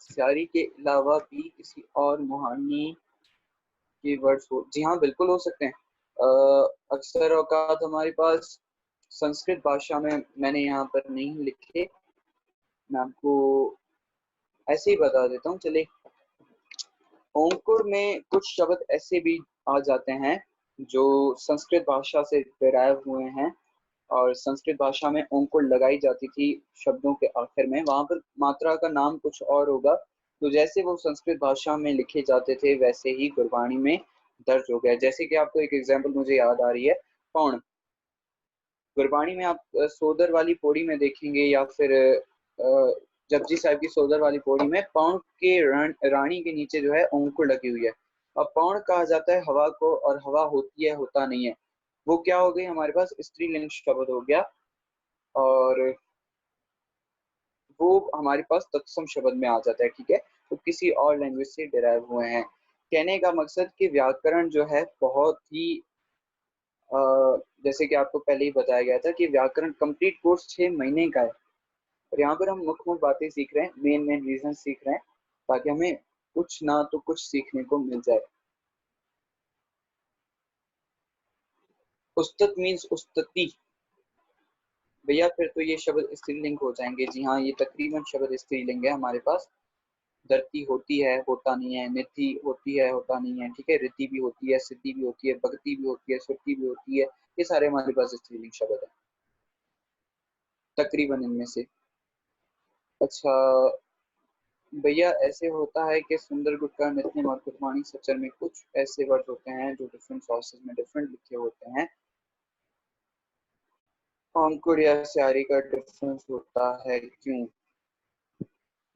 सारी के अलावा भी किसी और मुहावरे के वर्ड्स हो, जी हाँ बिल्कुल हो सकते हैं। अक्सर औकात हमारे पास संस्कृत भाषा में, मैंने यहाँ पर नहीं लिखे, मैं आपको ऐसे ही बता देता हूँ, चलिए। अंकुर में कुछ शब्द ऐसे भी आ जाते हैं जो संस्कृत भाषा से डिराइव हुए हैं, और संस्कृत भाषा में अंकुर लगाई जाती थी शब्दों के आखिर में, वहां पर मात्रा का नाम कुछ और होगा, तो जैसे वो संस्कृत भाषा में लिखे जाते थे वैसे ही गुरबानी में दर्ज हो गया। जैसे कि आपको एक एग्जाम्पल मुझे याद आ रही है, पौण। गुरबानी में आप सोदर वाली पौड़ी में देखेंगे या फिर जपजी साहिब की सोदर वाली पौड़ी में पौण के रानी के नीचे जो है अंकुर लगी हुई है। अब पौण कहा जाता है हवा को, और हवा होती है, होता नहीं है। वो क्या हो गई हमारे पास? स्त्रीलिंग शब्द हो गया, और वो हमारे पास तत्सम शब्द में आ जाता है, ठीक है। तो किसी और लैंग्वेज से डिराइव हुए हैं। कहने का मकसद कि व्याकरण जो है बहुत ही अ, जैसे कि आपको पहले ही बताया गया था कि व्याकरण कंप्लीट कोर्स 6 महीने का है, और यहाँ पर हम मुख्य मुख्य बातें सीख रहे हैं, मेन मेन रीजन सीख रहे हैं, ताकि हमें कुछ ना तो कुछ सीखने को मिल जाए। उस्तत मीन्स उस्तती भैया, फिर तो ये शब्द स्त्रीलिंग हो जाएंगे। जी हाँ, ये तकरीबन शब्द स्त्रीलिंग है हमारे पास। धरती होती है, होता नहीं है। निधि होती है, होता नहीं है। ठीक है, रीति भी होती है, सिद्धि भी होती है, भक्ति भी होती है, सुरति भी होती है। ये सारे हमारे पास स्त्रीलिंग शब्द है तकरीबन इनमें से। अच्छा भैया, ऐसे होता है कि सुंदर गुटका, नित्यनेम और कुर्बानी सचर में कुछ ऐसे वर्ड होते हैं जो डिफरेंट सोर्सेज में डिफरेंट लिखे होते हैं। अंकुर या स्यारी का डिफरेंस होता है क्यों?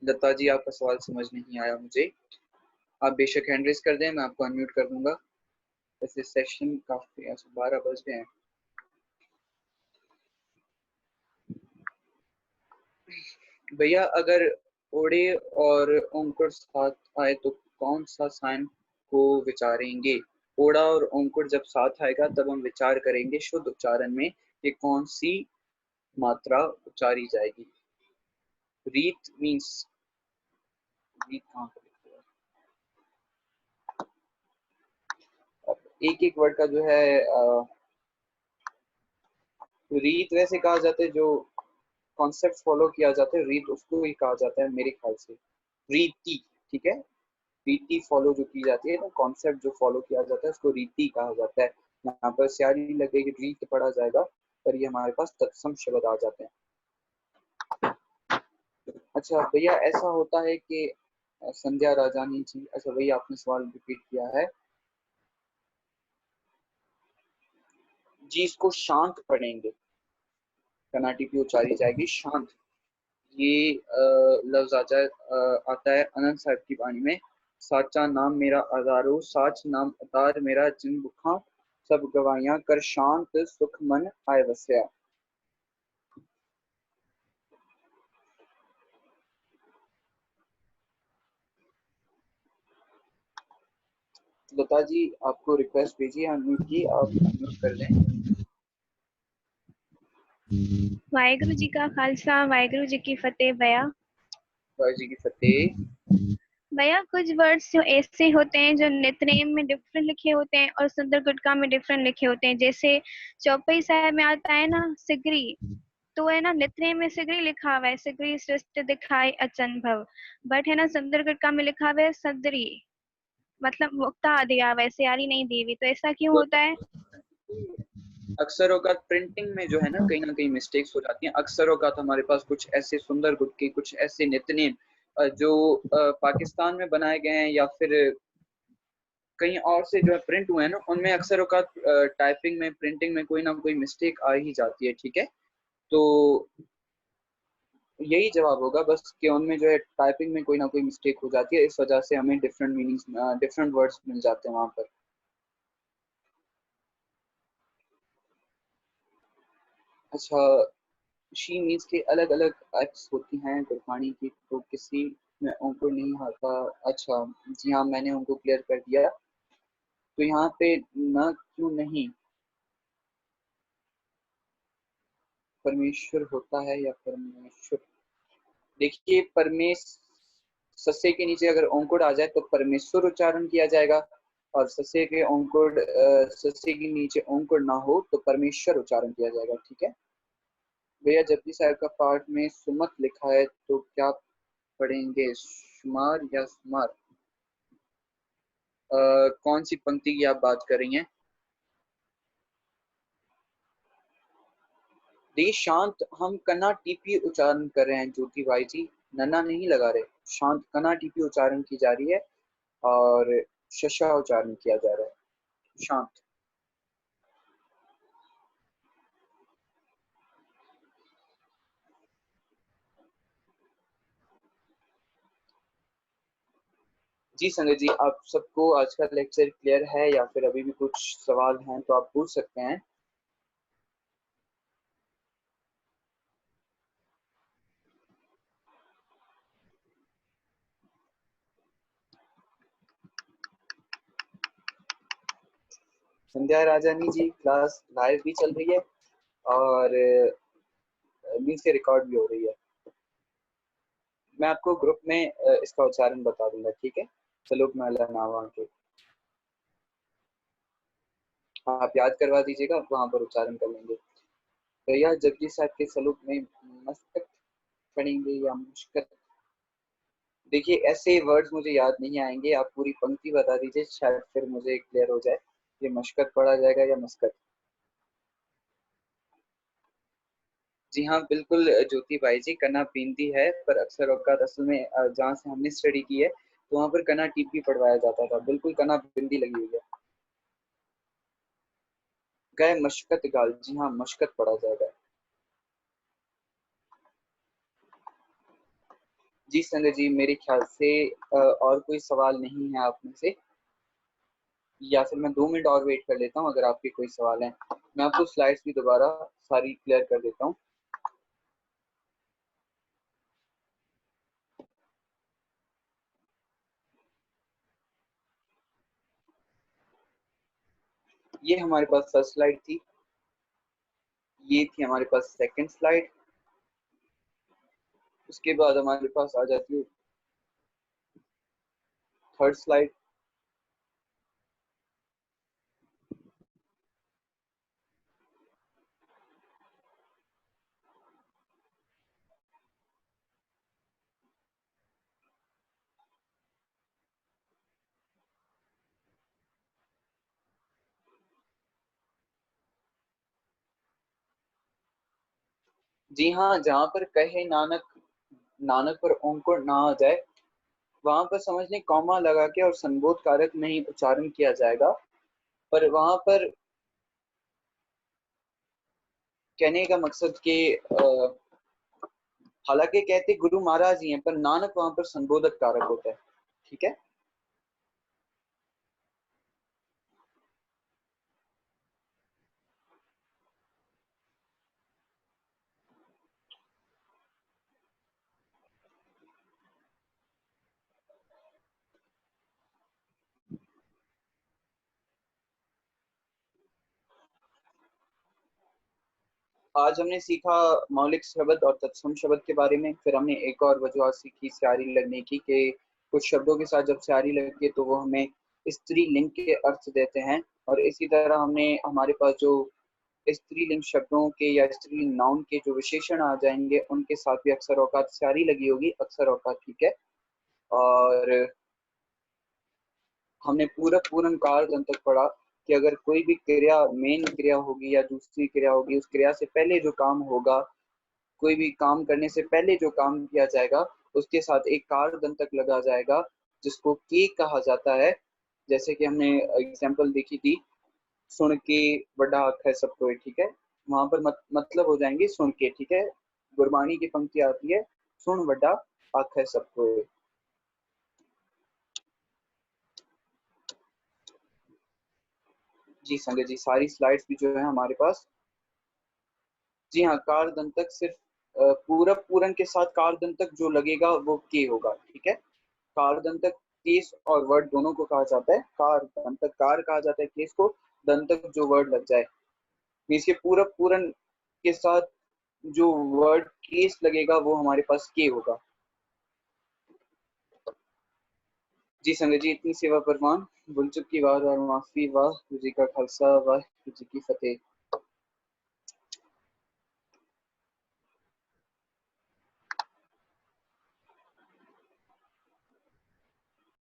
दत्ता जी, आपका सवाल समझ नहीं आया मुझे। आप बेशक हैंड रेज कर दें, मैं आपको अनम्यूट कर दूंगा। वैसे सेशन काफी 12 बज गए हैं। भैया, अगर ओड़े और ओंकुर साथ आए तो कौन सा साइन को विचारेंगे? ओड़ा और ओंकुर जब साथ आएगा तब हम विचार करेंगे शुद्ध उच्चारण में कि कौन सी मात्रा उच्चारी जाएगी। रीत मीन्स, रीत कहाँ पर लिखा है? अब एक एक वर्ड का जो है रीत वैसे कहा जाता है, जो कॉन्सेप्ट फॉलो किया जाता है रीत उसको ही कहा जाता है मेरे ख्याल से। रीति, ठीक है, रीति फॉलो जो की जाती है ना, कॉन्सेप्ट जो फॉलो किया जाता है उसको रीति कहा जाता है। यहाँ पर स्यारी लगेगी, रीत पढ़ा जाएगा, पर ये हमारे पास तत्सम शब्द आ जाते हैं। अच्छा भैया, ऐसा होता है कि संध्या राजानी जी, अच्छा भैया आपने सवाल रिपीट किया है जी। इसको शांत पढ़ेंगे, कर्नाटी की उच्चारी जाएगी शांत। ये लफ्ज आता है अनंत साहिब की वाणी में। साचा नाम मेरा अदारो, साच नाम अतार मेरा जिन बुखा, सब गवाइयां कर शांत सुख मन आय वस्या। लता जी, आपको रिक्वेस्ट भेजिए अनम्यूट की, आप अनम्यूट कर लें। वाहेगुरु जी का खालसा, वाहेगुरु जी की फतेह। भैया वाहिगुरू जी की फतेह। भैया, कुछ वर्ड्स जो ऐसे होते हैं जो नितनेम में डिफरेंट लिखे होते हैं और सुंदर गुटका में डिफरेंट लिखे होते हैं। जैसे चौपाई साहब में आता है ना सिगरी, तो है ना नितनेम में सिगरी लिखा हुआ है, सिगरी सृष्टि दिखाई अचन भव, बट है ना सुंदर गुटका में लिखा हुआ है सदरी, मतलब मुक्ता दिया हुआ है, स्यारी नहीं दी हुई। तो ऐसा क्यों तो होता है? अक्सर औकात प्रिंटिंग में जो है ना कहीं मिस्टेक्स हो जाती हैं। अक्सर औकात हमारे पास कुछ ऐसे सुंदर गुटके, कुछ ऐसे नितनेम जो पाकिस्तान में बनाए गए हैं या फिर कहीं और से जो है प्रिंट हुए हैं ना, उनमें अक्सर औकात टाइपिंग में, प्रिंटिंग में कोई ना कोई मिस्टेक आ ही जाती है। ठीक है, तो यही जवाब होगा बस कि उनमें जो है टाइपिंग में कोई ना कोई मिस्टेक हो जाती है, इस वजह से हमें डिफरेंट मीनिंग्स, डिफरेंट वर्ड्स मिल जाते हैं वहां पर। अच्छा, शी मीन्स के अलग अलग एक्ट्स होती हैं गुरबानी की, तो किसी में उनको नहीं आता। अच्छा जी हाँ, मैंने उनको क्लियर कर दिया। तो यहाँ पे न क्यों नहीं, परमेश्वर होता है या परमेश्वर? देखिए, परमेश सस्य के नीचे अगर ओंकुड़ आ जाए तो परमेश्वर उच्चारण किया जाएगा, और सस्य के ओंकुड़ सस्य के नीचे ओंकुड़ ना हो तो परमेश्वर उच्चारण किया जाएगा। ठीक है भैया, जपजी साहब का पाठ में सुमत लिखा है तो क्या पढ़ेंगे, शुमार या सुमार? कौन सी पंक्ति की आप बात कर रही हैं? देखिए, शांत हम कना टीपी उच्चारण कर रहे हैं ज्योति भाई जी, नन्ना नहीं लगा रहे। शांत कना टीपी उच्चारण की जा रही है और शशा उच्चारण किया जा रहा है। शांत। जी संजय जी, आप सबको आज का लेक्चर क्लियर है या फिर अभी भी कुछ सवाल हैं तो आप पूछ सकते हैं। संध्या राजानी जी, क्लास लाइव भी चल रही है और मीट से रिकॉर्ड भी हो रही है। मैं आपको ग्रुप में इसका उच्चारण बता दूंगा। ठीक है, सलूक माला नावा के। आप याद करवा दीजिएगा, वहां पर उच्चारण कर लेंगे। भैया जगदीश साहब के सलूक में मस्कत पढ़ेंगे या मुश्कत? देखिए ऐसे वर्ड्स मुझे याद नहीं आएंगे, आप पूरी पंक्ति बता दीजिए, शायद फिर मुझे क्लियर हो जाए ये मशक्कत पढ़ा जाएगा या मस्कत। जी हाँ बिल्कुल ज्योति भाई जी, कना बिंदी है, पर अक्सर औकात असल में जहाँ से हमने स्टडी की है तो वहाँ पर कना टीप भी पढ़वाया जाता था। बिल्कुल कना बिंदी लगी हुई है। गए मशक्कत गाल, जी हाँ मशक्कत पढ़ा जाएगा। जी संजय जी, मेरे ख्याल से और कोई सवाल नहीं है आप में से, या फिर मैं 2 मिनट और वेट कर लेता हूँ अगर आपके कोई सवाल हैं। मैं आपको स्लाइड्स भी दोबारा सारी क्लियर कर देता हूँ। ये हमारे पास फर्स्ट स्लाइड थी, ये थी हमारे पास सेकंड स्लाइड, उसके बाद हमारे पास आ जाती है थर्ड स्लाइड। जी हाँ, जहाँ पर कहे नानक, नानक पर अंकुर ना आ जाए, वहां पर समझने कॉमा लगा के और संबोध कारक नहीं उच्चारण किया जाएगा। पर वहां पर कहने का मकसद कि हालांकि कहते गुरु महाराज ही हैं, पर नानक वहां पर संबोधक कारक होता है। ठीक है। आज हमने सीखा मौलिक शब्द और तत्सम शब्द के बारे में। फिर हमने एक और वजह सीखी स्यारी लगने की, कि कुछ शब्दों के साथ जब स्यारी लगती है तो वो हमें स्त्रीलिंग के अर्थ देते हैं। और इसी तरह हमने हमारे पास जो स्त्रीलिंग शब्दों के या स्त्रीलिंग नाउन के जो विशेषण आ जाएंगे उनके साथ भी अक्सर औकात स्यारी लगी होगी, अक्सर औकात। ठीक है। और हमने पूरक पूर्ण काल तक पढ़ा कि अगर कोई भी क्रिया मेन क्रिया होगी या दूसरी क्रिया होगी, उस क्रिया से पहले जो काम होगा, कोई भी काम करने से पहले जो काम किया जाएगा उसके साथ एक कार दंतक लगा जाएगा, जिसको के कहा जाता है। जैसे कि हमने एग्जांपल देखी थी, सुन के बड़ा हक है सबको। ठीक है। वहां पर मतलब हो जाएंगे सुन के। ठीक है। गुरबाणी की पंक्ति आती है, सुन बड़ा हक है सबको। जी संजय जी, सारी स्लाइड्स भी जो है हमारे पास। जी हाँ, कार दंतक सिर्फ पूरक पूरन के साथ कार दंतक जो लगेगा वो के होगा। ठीक है। कार दंतक केस और वर्ड दोनों को कहा जाता है। कार दंतक कार कहा जाता है केस को, दंतक जो वर्ड लग जाए। इसके पूरक पूरन के साथ जो वर्ड केस लगेगा वो हमारे पास के होगा। जी संगत जी, इतनी सेवा परवान, भूल चुक की वार और माफी, वाह जी का खालसा, वाह जी की फतेह।